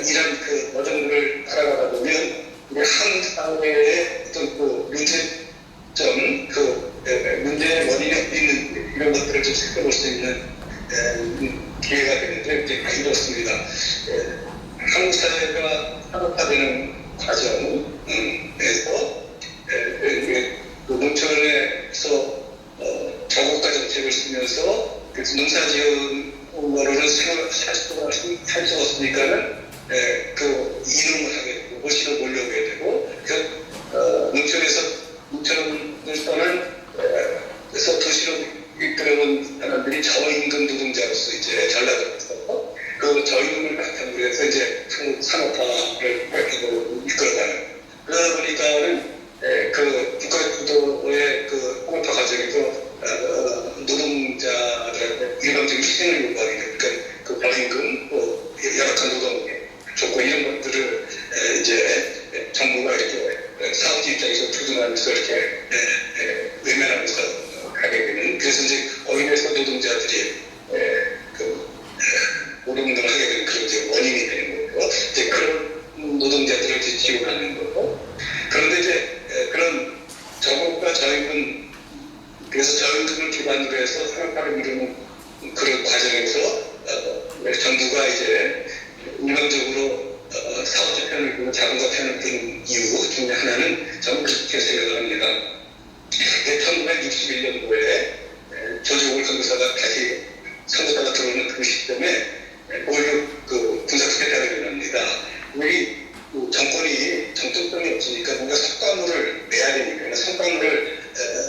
이런 여정들을 따라가다 보면 우리 한국 사회의 어떤 문제점, 문제의 원인이 어디 있는 이런 것들을 좀 살펴볼 수 있는 기회가 되는데 이제 많이 이렇습니다. 한국 사회가 산업화되는 과정에서 농촌에서 저고가 정책을 쓰면서 농사지은 살 수 없으니까는 이동을 하게 되고 도시로 몰려오게 되고 농촌을 떠난 그래서 도시로 이끌어온 사람들이 저임금 노동자로서 이제 전락을 해서 그 그 저임금을 바탕으로 해서 이제 산업화를 이끌어가는. 그러다 보니까는 그 국가주도의 그 공파 과정에서 노동자들한테 일방적인 희생을 요구하게 되니까 그 벌임금, 뭐 열악한 노동 조건 이런 것들을 이제 정부가 이렇게 사업주 입장에서 두둔하면서 이렇게 외면하면서 가게 되는. 그래서 이제 거인에서 노동자들이 그 노동운동을 하게 되는 그런 이제 원인이 되는 거고, 이제 그런 노동자들을 이제 지원하는 거고. 그런데 이제 그런 저금과 저임금, 그래서 저임금을 기반으로 해서 산업화를 이루는 그런 과정에서 정부가 이제 일방적으로 사업자 편을 두고 자본가 편을 든 이유 중에 하나는 저는 그렇게 생각을 합니다. 1961년도에 조지 올 선교사가 다시 선교사가 들어오는 그 시점에 5.16 그 군사투표가 일어납니다. 우리 정권이 정통성이 없으니까 뭔가 성과물을 내야 되니까 성과물을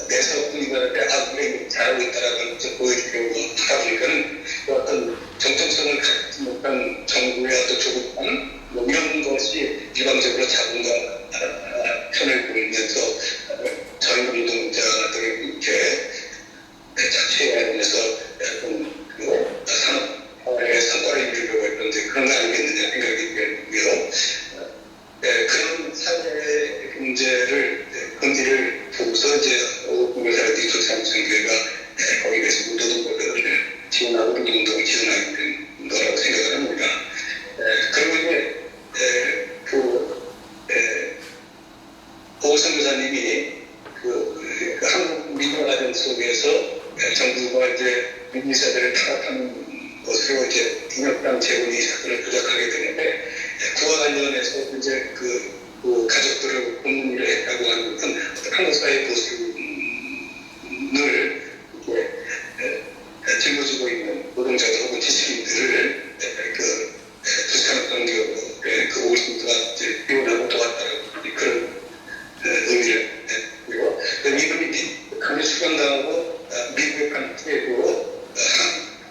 내서 우리나라에 우리 잘하고 있다라는 것을 보여주려고 하다 보니까는 어떤 정통성을 갖지 못한 정부의 어떤 조급함 뭐 이런 것이 일방적으로 자본가 편을 보이면서 저임금 노동자들을 이렇게 착취에 관해서 산업화의 성과를 이루려고 했는데 그런 거 아니겠느냐 생각이 들고요. 그런 사회 문제를 보고서 이제 공교사들이 조참선교회가 거기에서 노동법을 지원하고 노동운동을 지원하게 된 거라고 생각을 합니다. 그리고 이제 오 선교사님이 한국 민주화 과정 속에서 정부가 이제 민주사들을 타락하는 것으로 이제 인혁당 재건이 사건을 조작하게 되는데 그와 관련해서 이제 그 가족들을 돕는 일을 했다고 하는 것은 한국 사회 보수를 이렇게 짊어지고 있는 노동자들 혹은 지식인들을 그 부산업단계로 그 오신도가 이제 비원하고 도왔다라고 그런 의미를 했고요. 이분이 강제 수감당하고 미국에 간 후에도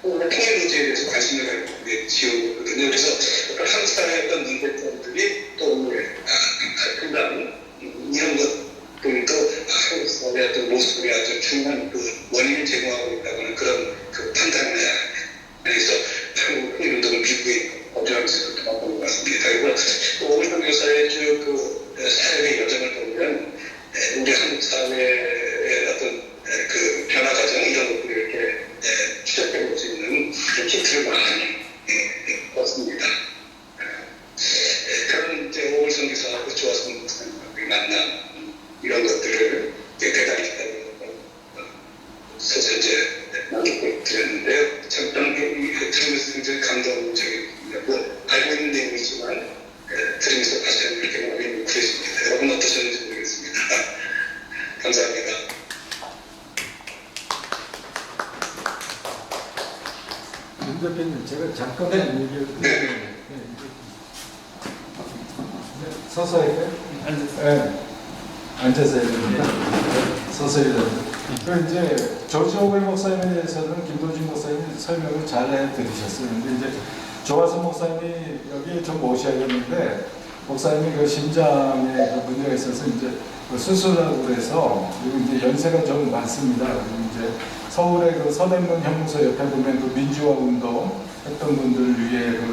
통일 문제에 대해서 관심을 갖고 지원했거든요. 그래서 한국 사회의 어떤 문제점들이 또 금방 이런 것들도 한국 사회의 어떤 모습이 아주 중요한 그 원인을 제공하고 있다고는 그런 그 판단을 해서 한국 통일운동을 미국에 거주하면서 도와본 것 같습니다. 그리고 오일동 교사의 쭉 사역의 여정을 보면 우리 한국 사회의 어떤 그 변화 과정 이런 것들을 이렇게 추적해 볼 수 있는 그런 힌트를 많이 얻습니다. 그런 이제 오일 선교사하고 조화선 목사님과의 만남 이런 것들을 대단히 서서 이제 만족을 드렸는데요. 참 들으면서 굉장히 감동적이고 알고 있는 내용이지만 들으면서 다시 한번 이렇게 마음이 뭉클해집니다. 여러분 어떠셨는지 모르겠습니다. 감사합니다. 윤 대표님, 제가 잠깐만 얘기를 드리면 서서 해야 돼요? 네. 앉아서 해야 됩니다. 서서 해야 됩니다. 그 이제 조지 오웰 목사님에 대해서는 김도진 목사님이 설명을 잘 해드리셨어요. 근데 이제 조화선 목사님이 여기 좀 모셔야겠는데 목사님이 그 심장에 그 문제가 있어서 이제 그 수술하고 그래서 그리고 이제 연세가 좀 많습니다. 그리고 이제 서울의 그 서대문 형무소 옆에 보면 그 민주화 운동 했던 분들 위에 그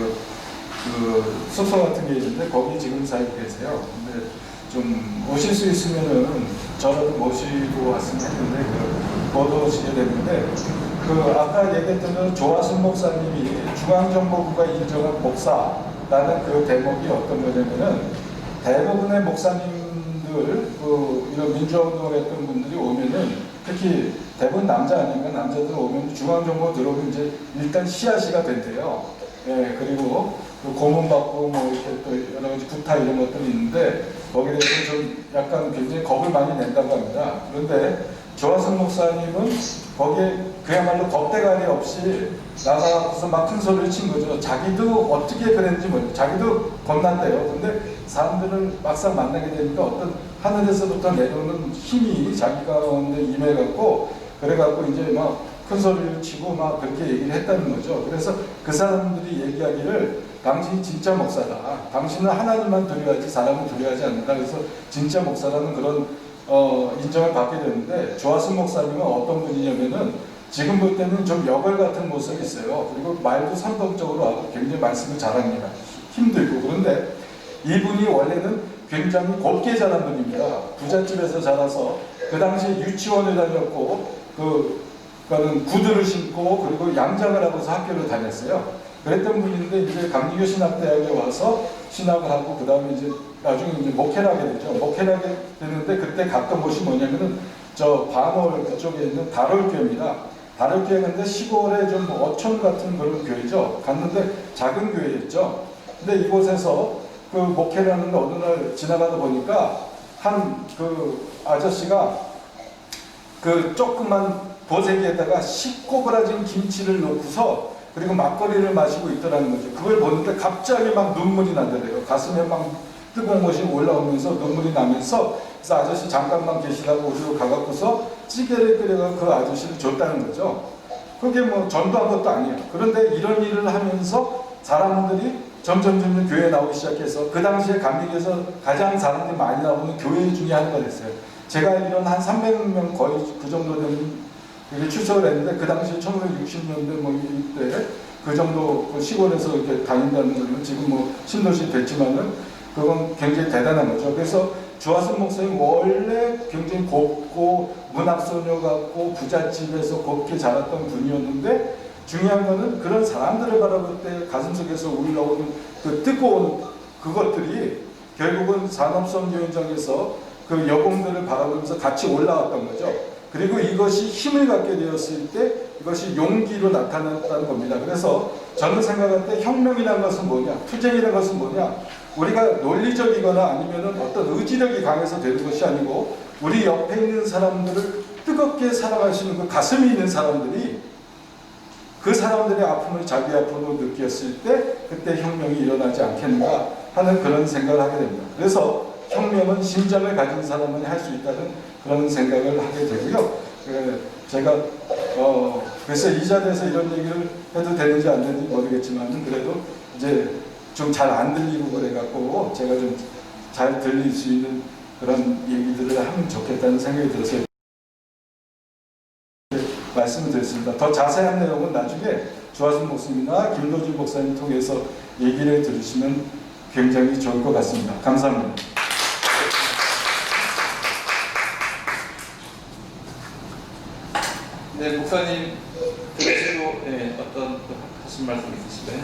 숙소 같은 게 있는데 거기 지금 살고 계세요. 근데 좀 오실 수 있으면은 저라도 모시고 왔으면 했는데 못 오시게 됐는데 아까 얘기했던 그 조화순 목사님이 중앙정보부가 인정한 목사라는 그 대목이 어떤 거냐면은 대부분의 목사님들 이런 민주화운동을 했던 분들이 오면은 특히 대부분 남자 아닌가 남자들 오면 중앙정보 들어오면 이제 일단 씨앗이가 된대요. 예, 그리고 고문받고 뭐 이렇게 또 여러 가지 구타 이런 것들이 있는데 거기에 대해서 좀 약간 굉장히 겁을 많이 낸다고 합니다. 그런데 조화선 목사님은 거기에 그야말로 겁대가리 없이 나가서 막 큰 소리를 친 거죠. 자기도 어떻게 그랬는지 모르겠어요. 자기도 겁난대요. 근데 사람들을 막상 만나게 되니까 어떤 하늘에서부터 내려오는 힘이 자기 가운데 임해갖고 그래갖고 이제 막 큰 소리를 치고 막 그렇게 얘기를 했다는 거죠. 그래서 그 사람들이 얘기하기를 당신이 진짜 목사다. 당신은 하나님만 두려워하지 사람을 두려워하지 않는다. 그래서 진짜 목사라는 그런 인정을 받게 되는데, 조하순 목사님은 어떤 분이냐면은 지금 볼 때는 좀 여걸 같은 모습이 있어요. 그리고 말도 선동적으로 하고 굉장히 말씀을 잘합니다. 힘들고. 그런데 이분이 원래는 굉장히 곱게 자란 분입니다. 부잣집에서 자라서 그 당시에 유치원을 다녔고 그거는 구두를 신고 그리고 양장을 하고서 학교를 다녔어요. 그랬던 분인데 이제 강리교 신학대학에 와서 신학을 하고 그 다음에 이제 나중에 이제 목회를 하게 되죠. 목회를 하게 되는데 그때 갔던 곳이 뭐냐면은 저 반월 그쪽에 있는 다롤교회입니다. 다롤교회인데 시골에 좀 어촌 같은 그런 교회죠. 갔는데 작은 교회였죠. 근데 이곳에서 그 목회를 하는데 어느 날 지나가다 보니까 한 그 아저씨가 그 조그만 보세기에다가 씹고그라진 김치를 넣고서 그리고 막걸리를 마시고 있더라는 거죠. 그걸 보는데 갑자기 막 눈물이 나더래요. 가슴에 막 뜨거운 것이 올라오면서 눈물이 나면서, 그래서 아저씨 잠깐만 계시라고 우리로 가갖고서 찌개를 끓여가 그 아저씨를 줬다는 거죠. 그게 뭐 전도한 것도 아니에요. 그런데 이런 일을 하면서 사람들이 점점 교회에 나오기 시작해서 그 당시에 감리교에서 가장 사람들이 많이 나오는 교회 중에 하나가 됐어요. 제가 알기로는 한 300명 거의 그 정도 되는 출석을 했는데, 그 당시 1960년대 뭐 이때 그 정도 그 시골에서 이렇게 다닌다는 거는 지금 뭐 신도시 됐지만은 그건 굉장히 대단한 거죠. 그래서 조하순 목사님 원래 굉장히 곱고 문학소녀 같고 부잣집에서 곱게 자랐던 분이었는데, 중요한 거는 그런 사람들을 바라볼 때 가슴속에서 올라오는 그 뜨거운 그것들이 결국은 산업선교 현장에서 그 여공들을 바라보면서 같이 올라왔던 거죠. 그리고 이것이 힘을 갖게 되었을 때 이것이 용기로 나타났다는 겁니다. 그래서 저는 생각할 때 혁명이라는 것은 뭐냐, 투쟁이라는 것은 뭐냐, 우리가 논리적이거나 아니면은 어떤 의지력이 강해서 되는 것이 아니고, 우리 옆에 있는 사람들을 뜨겁게 사랑할 수 있는 그 가슴이 있는 사람들이 그 사람들의 아픔을 자기 아픔으로 느꼈을 때 그때 혁명이 일어나지 않겠는가 하는 그런 생각을 하게 됩니다. 그래서 혁명은 심장을 가진 사람만이 할 수 있다는 그런 생각을 하게 되고요. 제가 그래서 이 자리에서 이런 얘기를 해도 되는지 안 되는지 모르겠지만 그래도 이제 좀 잘 안 들리고 그래갖고 제가 좀 잘 들릴 수 있는 그런 얘기들을 하면 좋겠다는 생각이 들어서 말씀을 드렸습니다. 더 자세한 내용은 나중에 조하순 목사님이나 김도준 목사님 통해서 얘기를 들으시면 굉장히 좋을 것 같습니다. 감사합니다. 네, 목사님 들으시고 어떤 하신 말씀 있으실까요?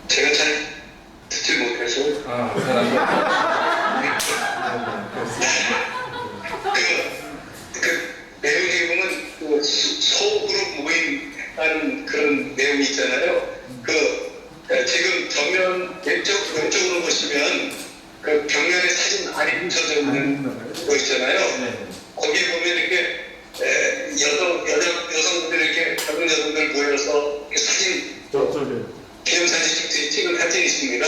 제가 잘 듣지 못해서 그 내용이 보면 그 소그룹 모임하는 그런 내용이 있잖아요. 지금 정면 왼쪽으로 보시면 그 벽면에 사진 안에 묻혀져 있는 거 있잖아요. 거기 보면 이렇게 여성분들 이렇게 젊은 여성들 모여서 사진 기념사진 찍은 사진이 있습니다.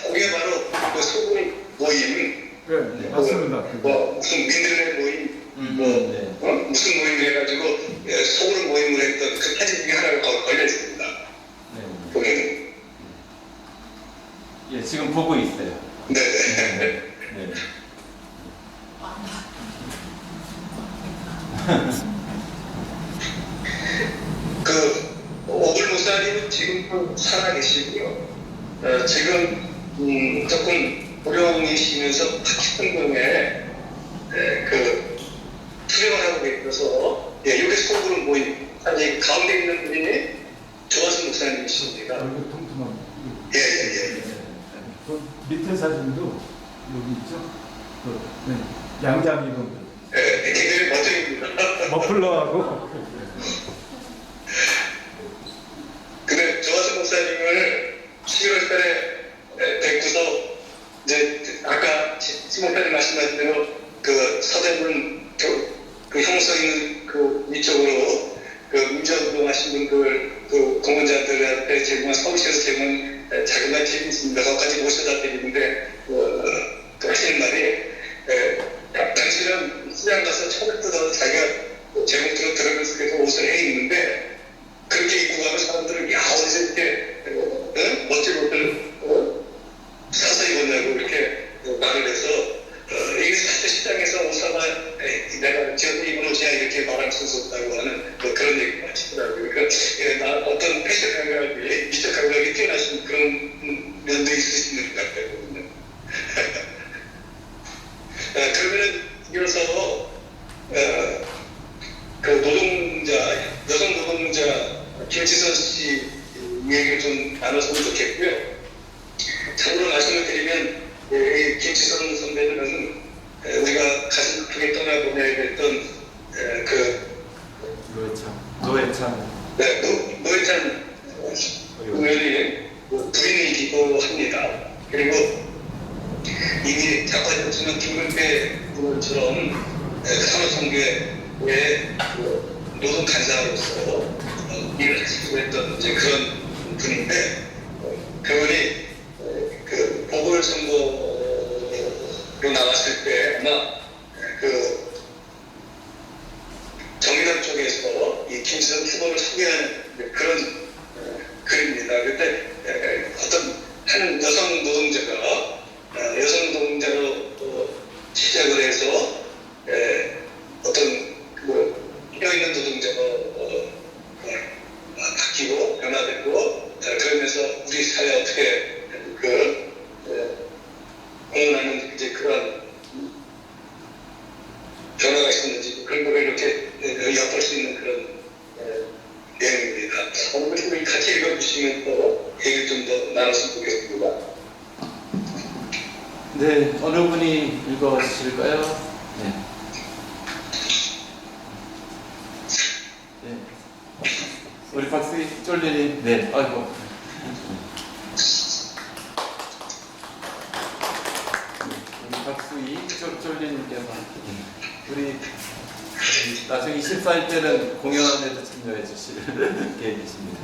그게 바로 그 소그룹 모임. 네, 맞습니다. 무슨 민들레 모임, 무슨 모임을 해가지고 소그룹 모임을 했던 그 사진 중에 하나가 걸려 있습니다. 보면. 예, 지금 보고 있어요. 네네. 네. 오글 목사님은 지금 살아계시고요. 지금 조금 고령이시면서 파키스탄병에 투병을 하고 계셔서 이게 소그룹 모임 가운데 있는 분이 조하순 목사님이십니다. 예. 그 밑에 사진도 여기 있죠. 양장 이름들. 네, 굉장히 멋쟁입니다. 머플러하고. 근데 조하순 목사님을 11월 달에 뵙고서 이제 아까 시 목사님 말씀하신 대로 그 서대문 그 형성 있는 그 위쪽으로 그 민주운동 하신 분들 그 공헌자들한테 제공한 서울시에서 제공한 자그마한 집이 있습니다. 거기까지 모셔다 드리는데 하시는 말이 당신은 시장 가서 총을 뜯어서 자기가 사람들은 야 어디서 이렇게 멋진 옷을 사서 입었냐고 이렇게 말을 해서 이게 사실 시장에서 옷 사다 내가 지어서 입은 옷이야 이렇게 말할 수 없다고 하는 그런 얘기가 하시더라고요. 그러니까 어떤 패션 감각이 미적 감각이 뛰어나신 그런 면도 있으신 것 같거든요. 그러면은 이어서 그 노동자 여성 노동자 김지선 씨 얘기를 좀 나눴으면 좋겠고요. 참고로 말씀을 드리면 김지선 선배는 우리가 가슴 아프게 떠나보내야 됐던 노회찬 의원이 부인이기도 합니다. 그리고 이미 작가였지만 김근배 의원처럼 산업성계의 노동 간사로서 일을 하시고 했던 이제 그런 분인데 그분이 그 보궐선거로 나왔을 때 아마 그 정의당 쪽에서 이 김지선 후보를 소개하는 그런 글입니다. 그때 어떤 한 여성 노동자로 시작을 해서 어떤 끼어있는 노동자가 바뀌고 변화되고 그러면서 우리 사회 어떻게 공헌하는 이제 그런 변화가 있었는지 그런 거를 이렇게 엿볼 수 있는 그런 내용입니다. 오늘 우리 같이 읽어주시면 또 얘기 좀 더 나눴으면 좋겠습니다. 네, 어느 분이 읽어주실까요? 네. 네. 우리 박수희 쫄리님, 네, 아이고. 우리 박수희 쫄리님께서 우리 나중에 24일 때는 공연에도 참여해 주실 계획이십니다.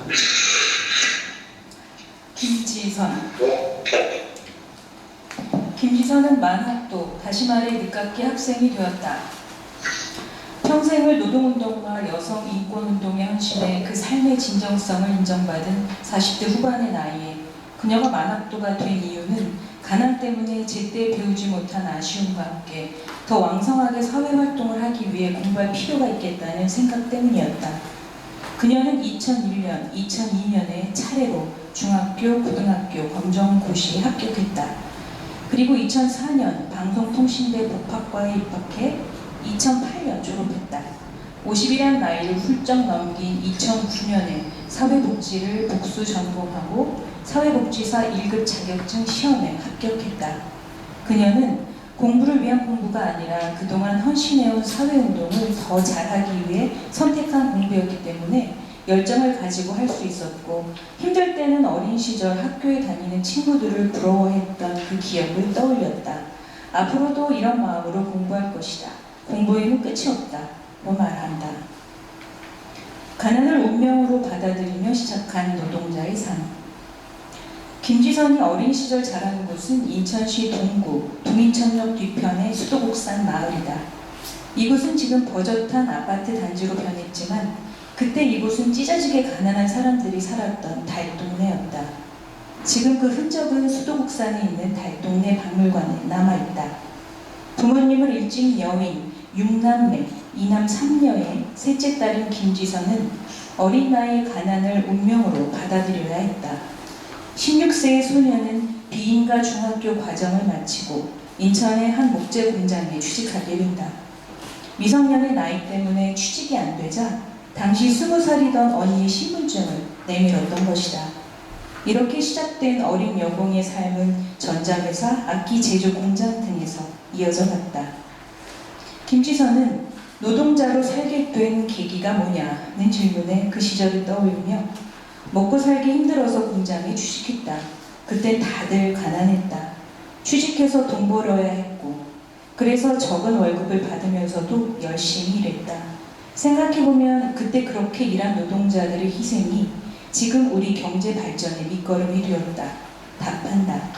김지선은 만학도, 다시 말해 늦깎이 학생이 되었다. 평생을 노동운동과 여성 인권운동에 헌신해 그 삶의 진정성을 인정받은 40대 후반의 나이에 그녀가 만학도가 된 이유는 가난 때문에 제때 배우지 못한 아쉬움과 함께 더 왕성하게 사회활동을 하기 위해 공부할 필요가 있겠다는 생각 때문이었다. 그녀는 2001년, 2002년에 차례로 중학교, 고등학교, 검정고시에 합격했다. 그리고 2004년 방송통신대 법학과에 입학해 2008년 졸업했다. 50이란 나이를 훌쩍 넘긴 2009년에 사회복지를 복수 전공하고 사회복지사 1급 자격증 시험에 합격했다. 그녀는 공부를 위한 공부가 아니라 그동안 헌신해온 사회운동을 더 잘하기 위해 선택한 공부였기 때문에 열정을 가지고 할 수 있었고 힘들 때는 어린 시절 학교에 다니는 친구들을 부러워했던 그 기억을 떠올렸다. 앞으로도 이런 마음으로 공부할 것이다. 공부에는 끝이 없다. 고 말한다. 가난을 운명으로 받아들이며 시작한 노동자의 삶. 김지선이 어린 시절 자란 곳은 인천시 동구 동인천역 뒤편의 수도곡산 마을이다. 이곳은 지금 버젓한 아파트 단지로 변했지만 그때 이곳은 찢어지게 가난한 사람들이 살았던 달동네였다. 지금 그 흔적은 수도곡산에 있는 달동네 박물관에 남아있다. 부모님을 일찍 여인, 6남매, 2남 3녀의 셋째 딸인 김지선은 어린 나이의 가난을 운명으로 받아들여야 했다. 16세의 소녀는 비인가 중학교 과정을 마치고 인천의 한 목재 공장에 취직하게 된다. 미성년의 나이 때문에 취직이 안 되자 당시 20살이던 언니의 신분증을 내밀었던 것이다. 이렇게 시작된 어린 여공의 삶은 전자회사, 악기 제조 공장 등에서 이어져 갔다. 김지선은 노동자로 살게 된 계기가 뭐냐는 질문에 그 시절을 떠올리며 먹고 살기 힘들어서 공장에 취직했다. 그때 다들 가난했다. 취직해서 돈 벌어야 했고 그래서 적은 월급을 받으면서도 열심히 일했다. 생각해보면 그때 그렇게 일한 노동자들의 희생이 지금 우리 경제 발전의 밑거름이 되었다. 답한다.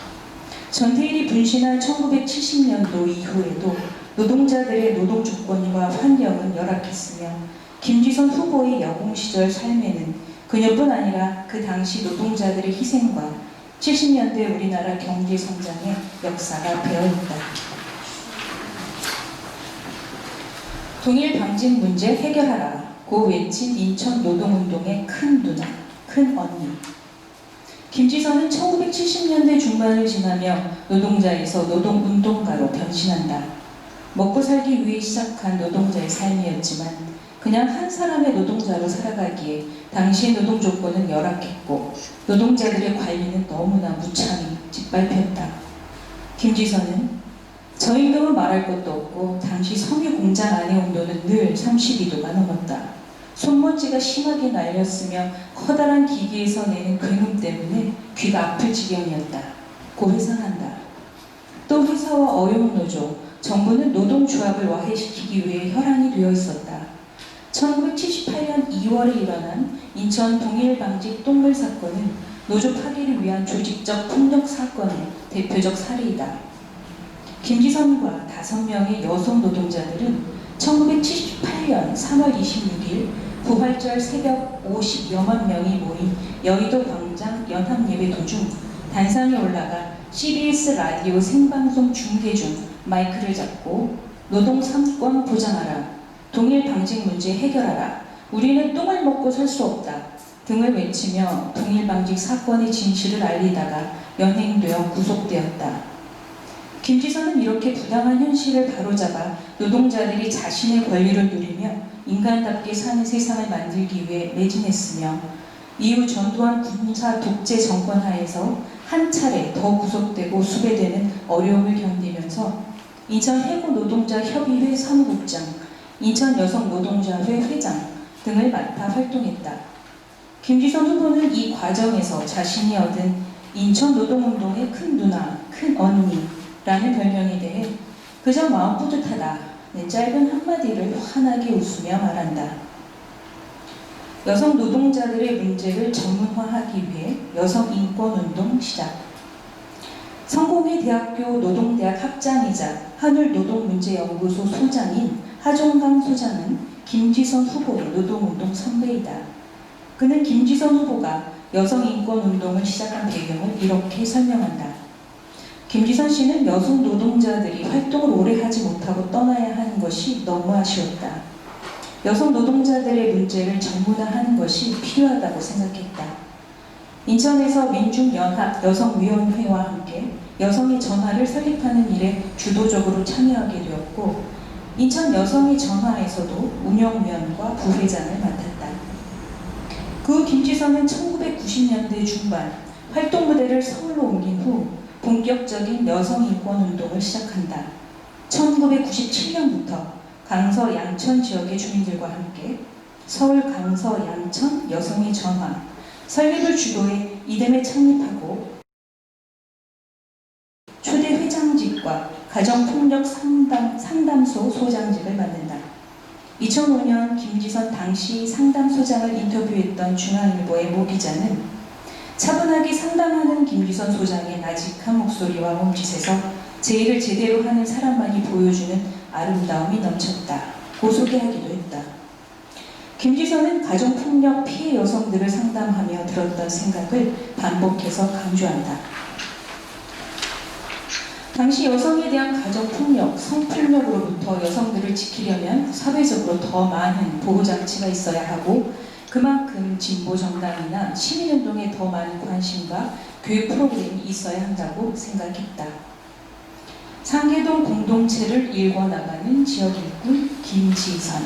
전태일이 분신한 1970년도 이후에도 노동자들의 노동 조건과 환경은 열악했으며 김지선 후보의 여공 시절 삶에는 그녀뿐 아니라 그 당시 노동자들의 희생과 70년대 우리나라 경제 성장의 역사가 배어있다. 동일 방직 문제 해결하라. 고 외친 인천 노동운동의 큰 누나, 큰 언니. 김지선은 1970년대 중반을 지나며 노동자에서 노동운동가로 변신한다. 먹고 살기 위해 시작한 노동자의 삶이었지만 그냥 한 사람의 노동자로 살아가기에 당시의 노동 조건은 열악했고 노동자들의 관리는 너무나 무참히 짓밟혔다. 김지선은 저 임금은 말할 것도 없고 당시 섬유 공장 안의 온도는 늘 32도가 넘었다. 손먼지가 심하게 날렸으며 커다란 기기에서 내는 굉음 때문에 귀가 아플 지경이었다. 고 회상한다. 또 회사와 어용노조, 정부는 노동조합을 와해시키기 위해 혈안이 되어 있었다. 1978년 2월에 일어난 인천 동일방직 똥물 사건은 노조 파괴를 위한 조직적 폭력 사건의 대표적 사례이다. 김지선과 5명의 여성 노동자들은 1978년 3월 26일 부활절 새벽 50여만 명이 모인 여의도 광장 연합예배 도중 단상에 올라가 CBS 라디오 생방송 중계 중 마이크를 잡고 노동 3권 보장하라, 동일 방직 문제 해결하라, 우리는 똥을 먹고 살 수 없다 등을 외치며 동일 방직 사건의 진실을 알리다가 연행되어 구속되었다. 김지선은 이렇게 부당한 현실을 바로잡아 노동자들이 자신의 권리를 누리며 인간답게 사는 세상을 만들기 위해 매진했으며 이후 전두환 군사 독재 정권 하에서 한 차례 더 구속되고 수배되는 어려움을 견디면서 인천 해고노동자협의회 사무국장, 인천 여성노동자회 회장 등을 맡아 활동했다. 김지선 후보는 이 과정에서 자신이 얻은 인천 노동운동의 큰 누나, 큰 언니라는 별명에 대해 그저 마음 뿌듯하다는 짧은 한마디를 환하게 웃으며 말한다. 여성 노동자들의 문제를 전문화하기 위해 여성인권운동 시작. 성공회 대학교 노동대학 학장이자 한울노동문제연구소 소장인 하종강 소장은 김지선 후보의 노동운동 선배이다. 그는 김지선 후보가 여성인권운동을 시작한 배경을 이렇게 설명한다. 김지선 씨는 여성 노동자들이 활동을 오래 하지 못하고 떠나야 하는 것이 너무 아쉬웠다. 여성 노동자들의 문제를 전문화하는 것이 필요하다고 생각했다. 인천에서 민중연합 여성위원회와 함께 여성의 전화를 설립하는 일에 주도적으로 참여하게 되었고 인천 여성의 전화에서도 운영위원과 부회장을 맡았다. 그 후 김지선은 1990년대 중반 활동 무대를 서울로 옮긴 후 본격적인 여성인권운동을 시작한다. 1997년부터 강서 양천 지역의 주민들과 함께 서울 강서 양천 여성의 전화 설립을 주도해 이듬해 창립하고 초대 회장직과 가정폭력 상담소 소장직을 맡는다. 2005년 김지선 당시 상담소장을 인터뷰했던 중앙일보의 모 기자는 차분하게 상담하는 김지선 소장의 나직한 목소리와 몸짓에서 제 일을 제대로 하는 사람만이 보여주는 아름다움이 넘쳤다고 소개하기도 했다. 김지선은 가정폭력 피해 여성들을 상담하며 들었던 생각을 반복해서 강조한다. 당시 여성에 대한 가정폭력, 성폭력으로부터 여성들을 지키려면 사회적으로 더 많은 보호장치가 있어야 하고 그만큼 진보 정당이나 시민운동에 더 많은 관심과 교육 프로그램이 있어야 한다고 생각했다. 상계동 공동체를 일궈나가는 지역일꾼 김지선.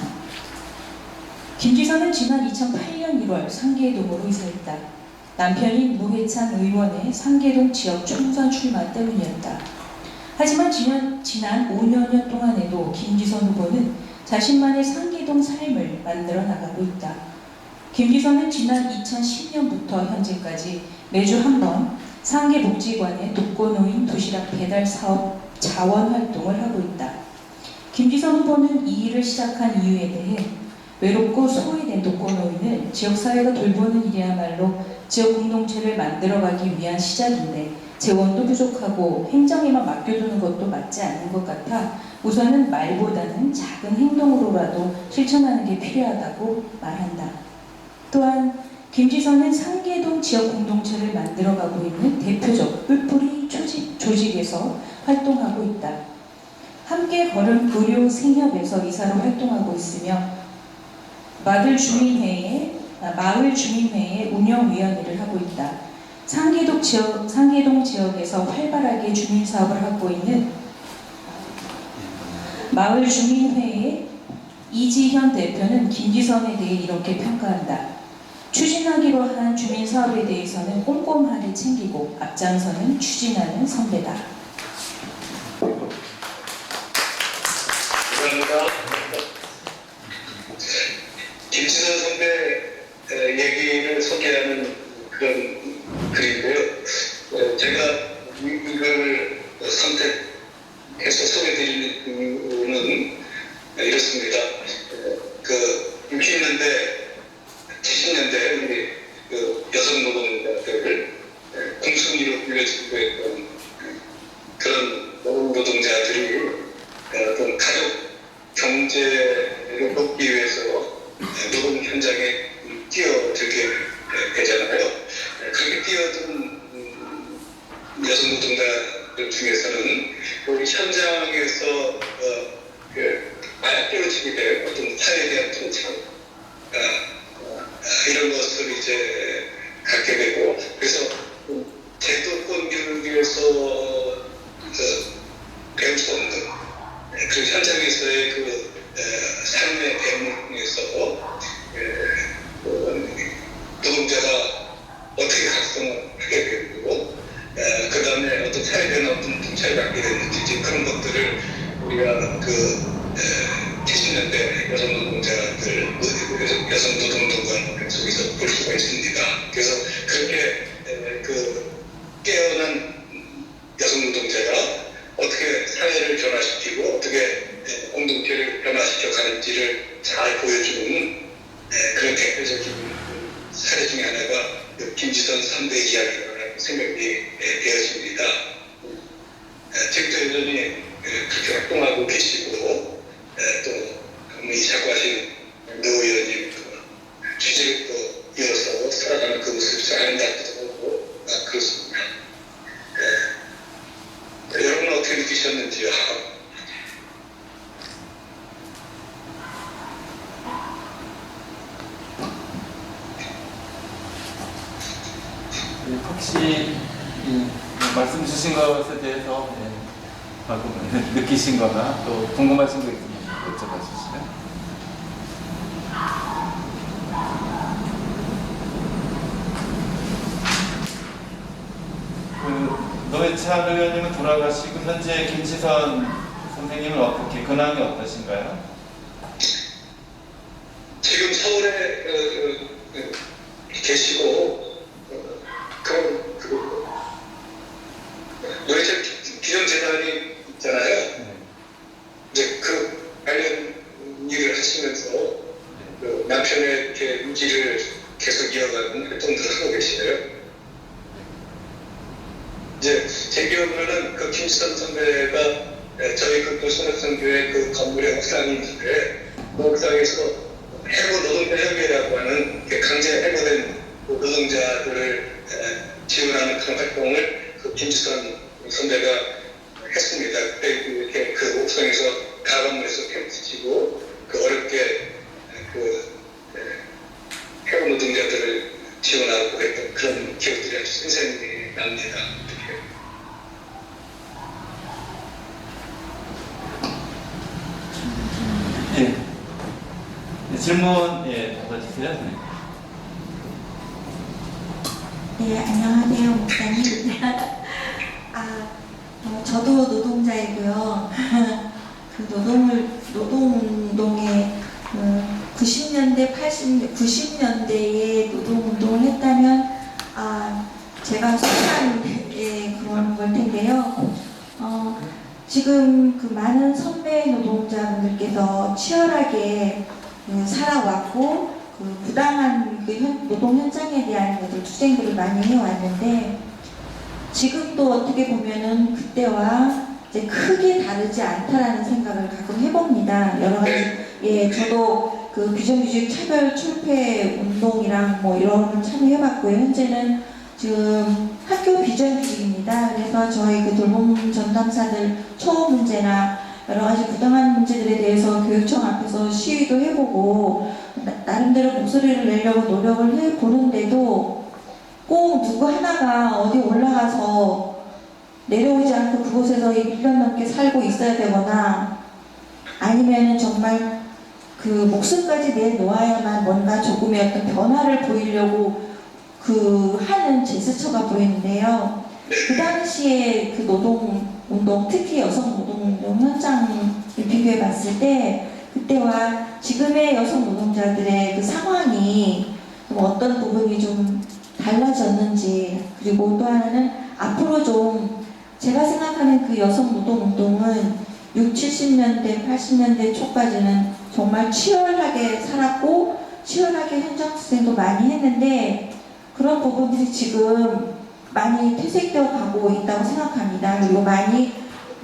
김지선은 지난 2008년 1월 상계동으로 이사했다. 남편인 노회찬 의원의 상계동 지역 총선 출마 때문이었다. 하지만 지난 5년 동안에도 김지선 후보는 자신만의 상계동 삶을 만들어 나가고 있다. 김지선은 지난 2010년부터 현재까지 매주 한 번 상계복지관의 독거노인 도시락 배달 사업 자원 활동을 하고 있다. 김지선 후보는 이 일을 시작한 이유에 대해 외롭고 소외된 독거노인을 지역사회가 돌보는 일이야말로 지역 공동체를 만들어가기 위한 시작인데 재원도 부족하고 행정에만 맡겨두는 것도 맞지 않는 것 같아 우선은 말보다는 작은 행동으로라도 실천하는 게 필요하다고 말한다. 또한 김지선은 상계동 지역 공동체를 만들어가고 있는 대표적 뿔뿔이 조직에서 활동하고 있다. 함께 걸은 의료 생협에서 이사로 활동하고 있으며 마을 주민회의 운영위원회를 하고 있다. 상계동 지역에서 활발하게 주민 사업을 하고 있는 마을 주민회의 이지현 대표는 김지선에 대해 이렇게 평가한다. 추진하기로 한 주민 사업에 대해서는 꼼꼼하게 챙기고 앞장서는 추진하는 선배다. 감사합니다. 김지선 선배 얘기를 소개하는 그런 글이고요. 제가 이걸 선택해서 소개드리는 이유는 이렇습니다. 그 60년대, 70년대 우리 그 여성 노동자들을 공순이로 불려지고 했던 그런 노동자들이 어떤 가족 경제를 돕기 위해서 노동 현장에 뛰어들게 되잖아요. 그렇게 뛰어든 여성 노동자들 중에서는 우리 현장에서 깨우치게 된 어떤 사회에 대한 통찰 이런 것을 이제 갖게 되고, 그래서 제도권 교육에서 배울 수 없는 그 현장에서의 그 삶의 배움에서 노동자가 어떻게 각성하게 되고 그 다음에 어떤 사회에 대한 어떤 통찰을 갖게 됐는지 이제 그런 것들을 우리가 그 70년대 여성 노동자들, 여성 노동조건 속에서 볼 수가 있습니다. 그래서 그렇게 그 깨어난 여성 노동자가 어떻게 사회를 변화시키고 어떻게 공동체를 변화시켜 가는지를 잘 보여주는 그런 대표적인 사례 중에 하나가 김지선 선배 이야기라는 생각이 되어집니다. 지금도 여전히 그렇게 활동하고 계시고 또 이 자구하신 노 의원님 취지를 또 이어서 살아가는 그 모습이 참 아름답기도 하고 그렇습니다. 여러분은 어떻게 느끼셨는지요? 혹시 이 말씀 주신 것에 대해서 방금 느끼신 거나 또 궁금하신 거 있으면 여쭤봐 주시면. 노회찬 의원님은 돌아가시고 현재 김지선 선생님은 어떻게 근황이 어떠신가요? 지금 서울에 계시고 노회찬 기념재단이 있잖아요. 이제 그 관련 일을 하시면서 남편의 이렇게 유지를 계속 이어가는 활동들을 하고 계시네요. 이제 제 기억으로는 그 김지선 선배가 저희 그 손학선교회 그 건물에 옥상이 있는데 그 옥상에서 해고 노동자 협의회라고 하는 강제 해고된 노동자들을 지원하는 그런 활동을 그 김지선 선배가 했습니다. 그때 이렇게 그 옥상에서 가방물에서 텐트 치고 그 어렵게 그 해고 노동자들을 지원하고 했던 그런 기억들이 아주 생생히 납니다. 질문 받아주세요. 네, 안녕하세요, 목사님. 저도 노동자이고요. 그 노동운동에 90년대, 90년대에 노동운동을 했다면 제가 속한 그런 걸 텐데요. 지금 그 많은 선배 노동자분들께서 치열하게 살아왔고 그 부당한 그 노동 현장에 대한 투쟁들을 많이 해왔는데 지금도 어떻게 보면은 그때와 이제 크게 다르지 않다라는 생각을 가끔 해봅니다. 여러 가지 저도 그 비정규직 차별 철폐 운동이랑 뭐 이런 걸 참여해봤고요. 현재는 지금 학교 비정규직입니다. 그래서 저희 그 돌봄 전담사들 초험 문제나 여러 가지 부당한 문제들에 대해서 교육청 앞에서 시위도 해보고 나름대로 목소리를 내려고 노력을 해보는데도 꼭 누구 하나가 어디 올라가서 내려오지 않고 그곳에서 1년 넘게 살고 있어야 되거나 아니면은 정말 그 목숨까지 내놓아야만 뭔가 조금의 어떤 변화를 보이려고 그 하는 제스처가 보이는데요. 그 당시에 그 노동운동, 특히 여성 노동운동 현장을 비교해 봤을 때 그때와 지금의 여성 노동자들의 그 상황이 좀 어떤 부분이 좀 달라졌는지, 그리고 또 하나는 앞으로 좀 제가 생각하는 그 여성 노동운동은 60, 70년대, 80년대 초까지는 정말 치열하게 살았고 치열하게 현장 투쟁도 많이 했는데 그런 부분들이 지금 많이 퇴색되어 가고 있다고 생각합니다. 그리고 많이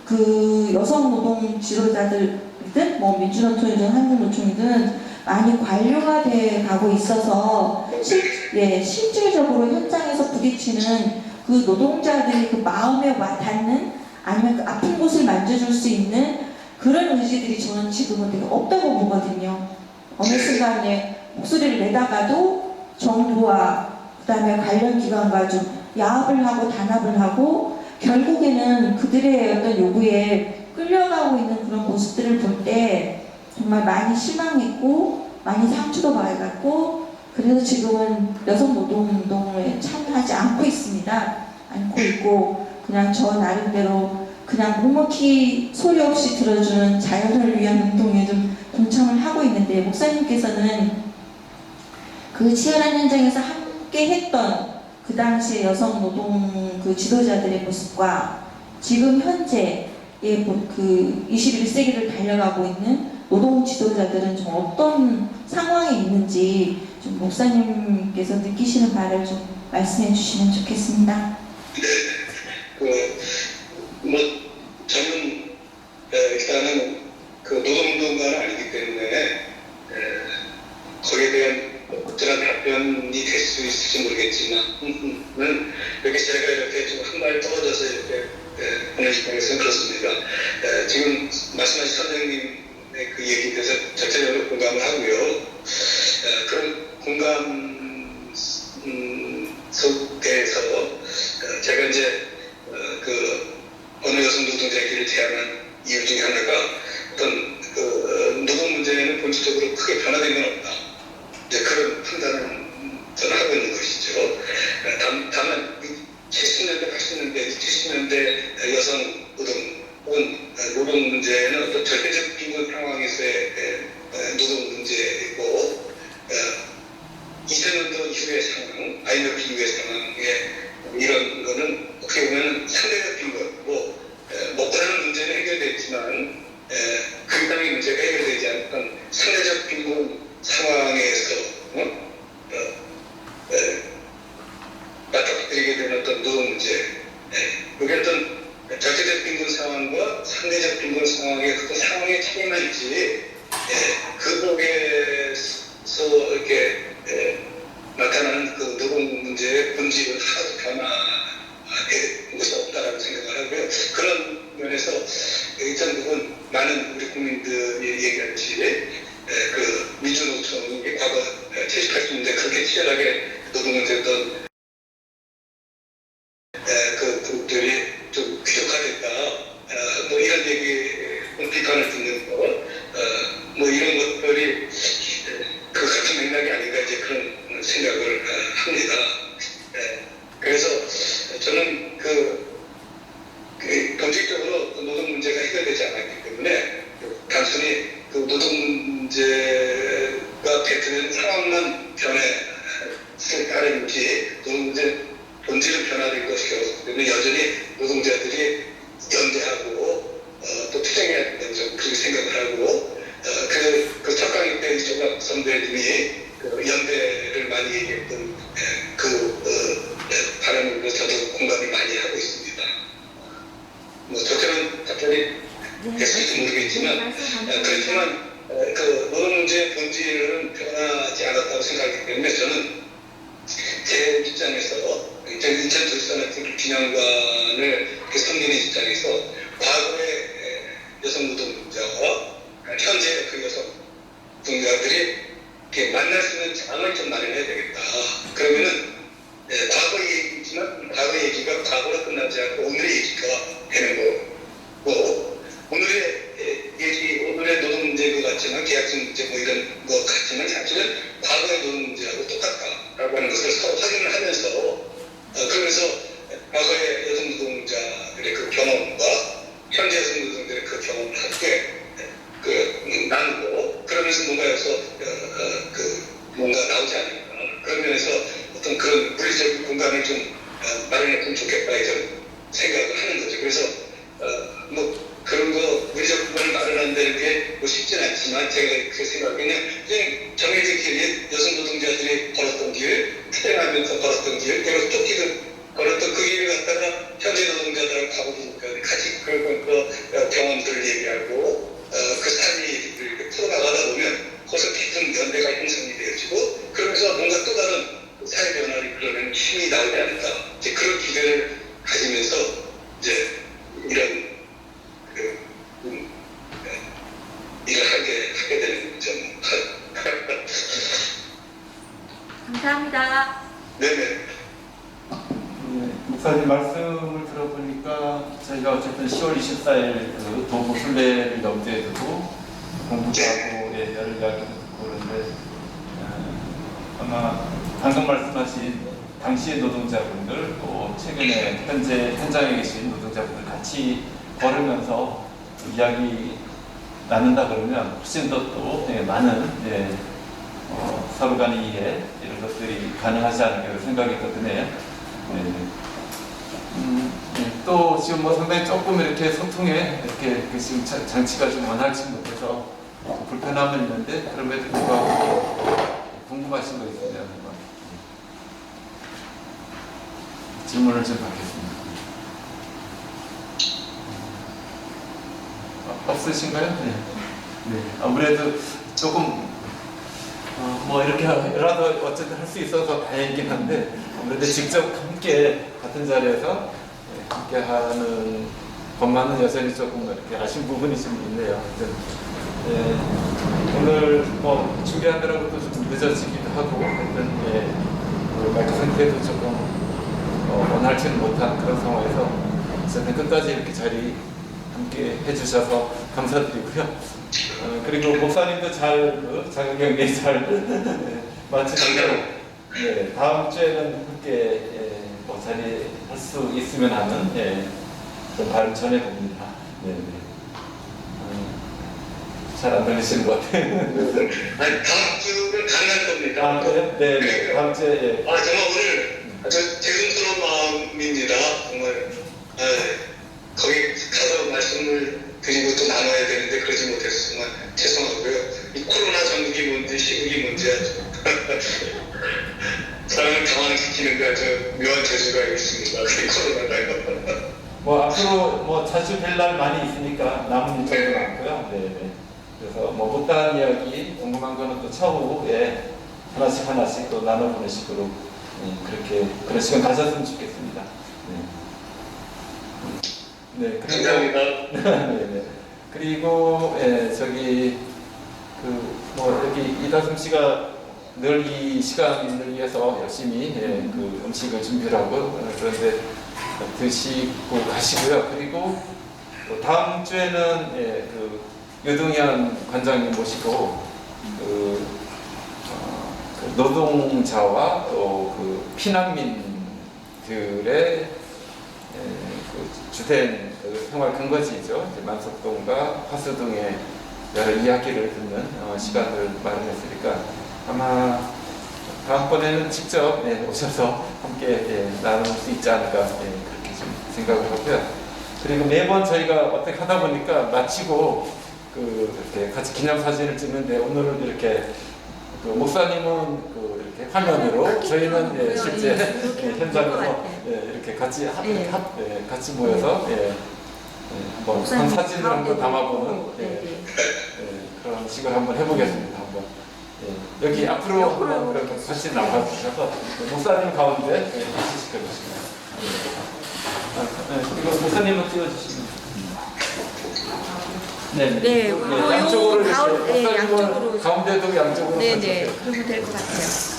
그 여성 노동 지도자들이든 뭐 민주노총이든 한국노총이든 많이 관료화돼 가고 있어서 실질적으로 현장에서 부딪히는 그 노동자들이 그 마음에 와닿는 아니면 그 아픈 곳을 만져줄 수 있는 그런 의지들이 저는 지금은 되게 없다고 보거든요. 어느 순간에 목소리를 내다가도 정부와 그다음에 관련 기관과 좀 야합을 하고 단합을 하고 결국에는 그들의 어떤 요구에 끌려가고 있는 그런 모습들을 볼 때 정말 많이 실망했고 많이 상처도 받았고 그래서 지금은 여성 노동운동에 참여하지 않고 있습니다. 않고 있고 그냥 저 나름대로 그냥 묵묵히 소리 없이 들어주는 자연을 위한 운동에 좀 동참을 하고 있는데 목사님께서는 그 치열한 현장에서 함께 했던 그 당시에 여성 노동 그 지도자들의 모습과 지금 현재의 그 21세기를 달려가고 있는 노동 지도자들은 좀 어떤 상황에 있는지 좀 목사님께서 느끼시는 바를 좀 말씀해 주시면 좋겠습니다. 저는 일단은 그 노동운동가는 아니기 때문에 거기에 대한 적절한 답변이 될 수 있을지 모르겠지만 여기 제가 이렇게 좀 한 발 떨어져서 이렇게 하는 입장에서는 그렇습니다. 지금 말씀하신 선생님의 그 얘기에 대해서 전체적으로 공감을 하고요. 그런 공감 속에서 제가 이제 그 어느 여성 노동자에게 제안한 이유 중에 하나가 어떤 그 노동 문제는 본질적으로 크게 변화된 건 없다. 이제 그런 판단을 저는 하고 있는 것이죠. 다만 70년대, 80년대, 70년대 여성 노동 혹은 노동 문제는 어떤 절대적 빈곤 상황에서의 노동 문제이고 2000년도 이후의 상황, IMF 이후의 상황에 이런 거는 어떻게 보면 상대적 빈곤, 먹고 사는 문제는 해결됐지만 그 이상의 문제가 해결되지 않던 상대적 빈곤 상황에서 맞닥뜨리게 되는 어떤 노동 문제, 여기 어떤 절대적 빈곤 상황과 상대적 빈곤 상황의 그 상황의 차이만 있지, 그 속에서 이렇게 나타나는 그 노동 문제의 본질은 하나도 변화된 것이 없다라고 생각을 하고요. 그런 면에서 일단 그건 많은 우리 국민들이 얘기하듯이 그 민주노총이 과거 70, 80년대 그렇게 치열하게 노동문제였던 그 그룹들이 좀 귀족화됐다, 뭐 이런 얘기, 비판을 듣는 거, 뭐 이런 것들이 그 같은 맥락이 아닌가 이제 그런 생각을 합니다. 그래서 저는 본질적으로 노동 문제가 해결되지 않았기 때문에 단순히 그 노동 문제가 대표되는 상황만 변했을 따름이지 노동 문제 본질은 변화될 것이 없기 때문에 여전히 노동자들이 연대하고 또 투쟁해야 된다고 저는 그렇게 생각을 하고 그 첫강의 때 이종학 선배님이 그 연대를 많이 얘기했던 바람으로 저도 공감이 많이 하고 있습니다. 뭐 저처럼 답변이 됐을지 모르겠지만 그렇지만 그 노동 문제의 본질은 변하지 않았다고 생각하기 때문에 저는 제 입장에서 인천도시산 같은 균형관을 섬기는 입장에서 과거의 여성 노동자와 현재 그 여성 노동자들이 이렇게 만날 수 있는 장을 좀 마련해야 되겠다. 그러면은 과거 얘기지만 과거 얘기가 과거로 끝나지 않고 오늘의 얘기가 되는 거고, 오늘의 얘기, 오늘의 노동 문제도 같지만 계약직 문제 뭐 이런 거 같지만 사실은 과거의 노동 문제하고 똑같다라고 하는 것을 서로 확인을 하면서 그러면서 과거의 여성 노동자들의 그 경험과 현재 여성 노동자들의 그 경험을 함께 나누고 그러면서 뭔가 여기서 뭔가 나오지 않을까, 그런 면에서 어떤 그런 물리적인 공간을 좀 마련했으면 좋겠다 이런 생각을 하는 거죠. 그래서 뭐 그런 거 물리적 공간을 마련한다는 게 뭐 쉽진 않지만 제가 그 생각에는 그냥 정해진 길에 여성 노동자들이 걸었던 길, 투쟁하면서 걸었던 길, 그리고 쫓기듯 걸었던 그 길을 갖다가 현재 노동자들하고 가보니까 같이 그 경험들을 얘기하고 그 사회 얘기들을 풀어나가다 보면 거기서 깊은 연대가 형성이 되어지고 그러면서 뭔가 또 다른 사회 변화를 이끌어내는 힘이 나오지 않을까, 이제 그런 기대를 가지면서 이제 이런 일을 하게 되는 점. 감사합니다. 네네. 목사님 말씀을 들어보니까 저희가 어쨌든 10월 24일 그 도보 순례를 염두에 두고 공부도 하고 여러 이야기도 듣고 그런데 아마 방금 말씀하신 당시의 노동자분들 또 최근에 현장에 계신 노동자분들 같이 걸으면서 이야기 나눈다 그러면 훨씬 더 또 많은 서로 간의 이해 이런 것들이 가능하지 않을까 생각이 또 드네요. 또 지금 뭐 상당히 조금 이렇게 소통에 이렇게 지금 장치가 좀 원활치 못해서 불편함은 있는데 그럼에도 불구하고 궁금하신 거 있으면 한번 질문을 좀 받겠습니다. 없으신가요? 네. 아무래도 조금 뭐 이렇게라도 어쨌든 할 수 있어서 다행이긴 한데 아무래도 직접 함께 같은 자리에서 함께 하는 것만은 여전히 조금 이렇게 아쉬운 부분이 좀 있네요. 오늘 뭐 준비하느라고 또 좀 늦어지기도 하고 하여튼 마이크 상태도 조금 원활치는 못한 그런 상황에서 어쨌든 끝까지 이렇게 자리 함께 해주셔서 감사드리고요. 그리고 목사님도 자가격리 잘 마치시고 다음 주에는 함께 뭐 자리 할 수 있으면 하는 좀 발음 전해봅니다. 잘 안 들리시는 것 같아요. 아니, 다음 주는 가능할 겁니다. 아, 그래요? 네. 다음 주에. 정말 오늘 아주 죄송스러운 마음입니다. 정말 거기 가서 말씀을 드리고 또 나눠야 되는데 그러지 못해서 정말 죄송하고요. 이 코로나 전국이 뭔지 시국이 뭔지 아주 사람을 당황시키는 게 아주 묘한 재주가 있습니다. 그 코로나가요. 뭐 앞으로 뭐 자주 뵐 날 많이 있으니까 남은 일정도 많고요. 네. 그래서 뭐 못다한 이야기 궁금한 거는 또 차후 하나씩 또 나눠보는 식으로 그런 시간 가졌으면 좋겠습니다. 네. 감사합니다. 네. 그리고 저기 뭐 여기 이다솜 씨가 늘 이 시간을 위해서 열심히 그 음식을 준비를 하고 그런데 드시고 가시고요. 그리고 또 다음 주에는 그 유동현 관장님 모시고 그 노동자와 또 그 피난민들의 그 주된 생활 근거지죠. 만석동과 화수동의 여러 이야기를 듣는 시간을 마련했으니까 아마 다음번에는 직접 오셔서 함께 나눌 수 있지 않을까 그렇게 좀 생각을 하고요. 그리고 매번 저희가 어떻게 하다 보니까 마치고 이렇게 같이 기념사진을 찍는데 오늘은 이렇게 목사님은 이렇게 화면으로 저희는 실제 현장에서 이렇게 같이 같이 모여서 한번 한 사진을 한번 담아보는 그런 식으로 한번 해보겠습니다. 한번. 여기 앞으로 한번 그렇게 같이 나가주셔서 목사님 가운데 같이 시켜주시면. 이거 목사님은 찍어주시면. 네, 양쪽으로 이렇게 양쪽으로. 가운데도 양쪽으로. 네네, 그러면 될 것 같아요.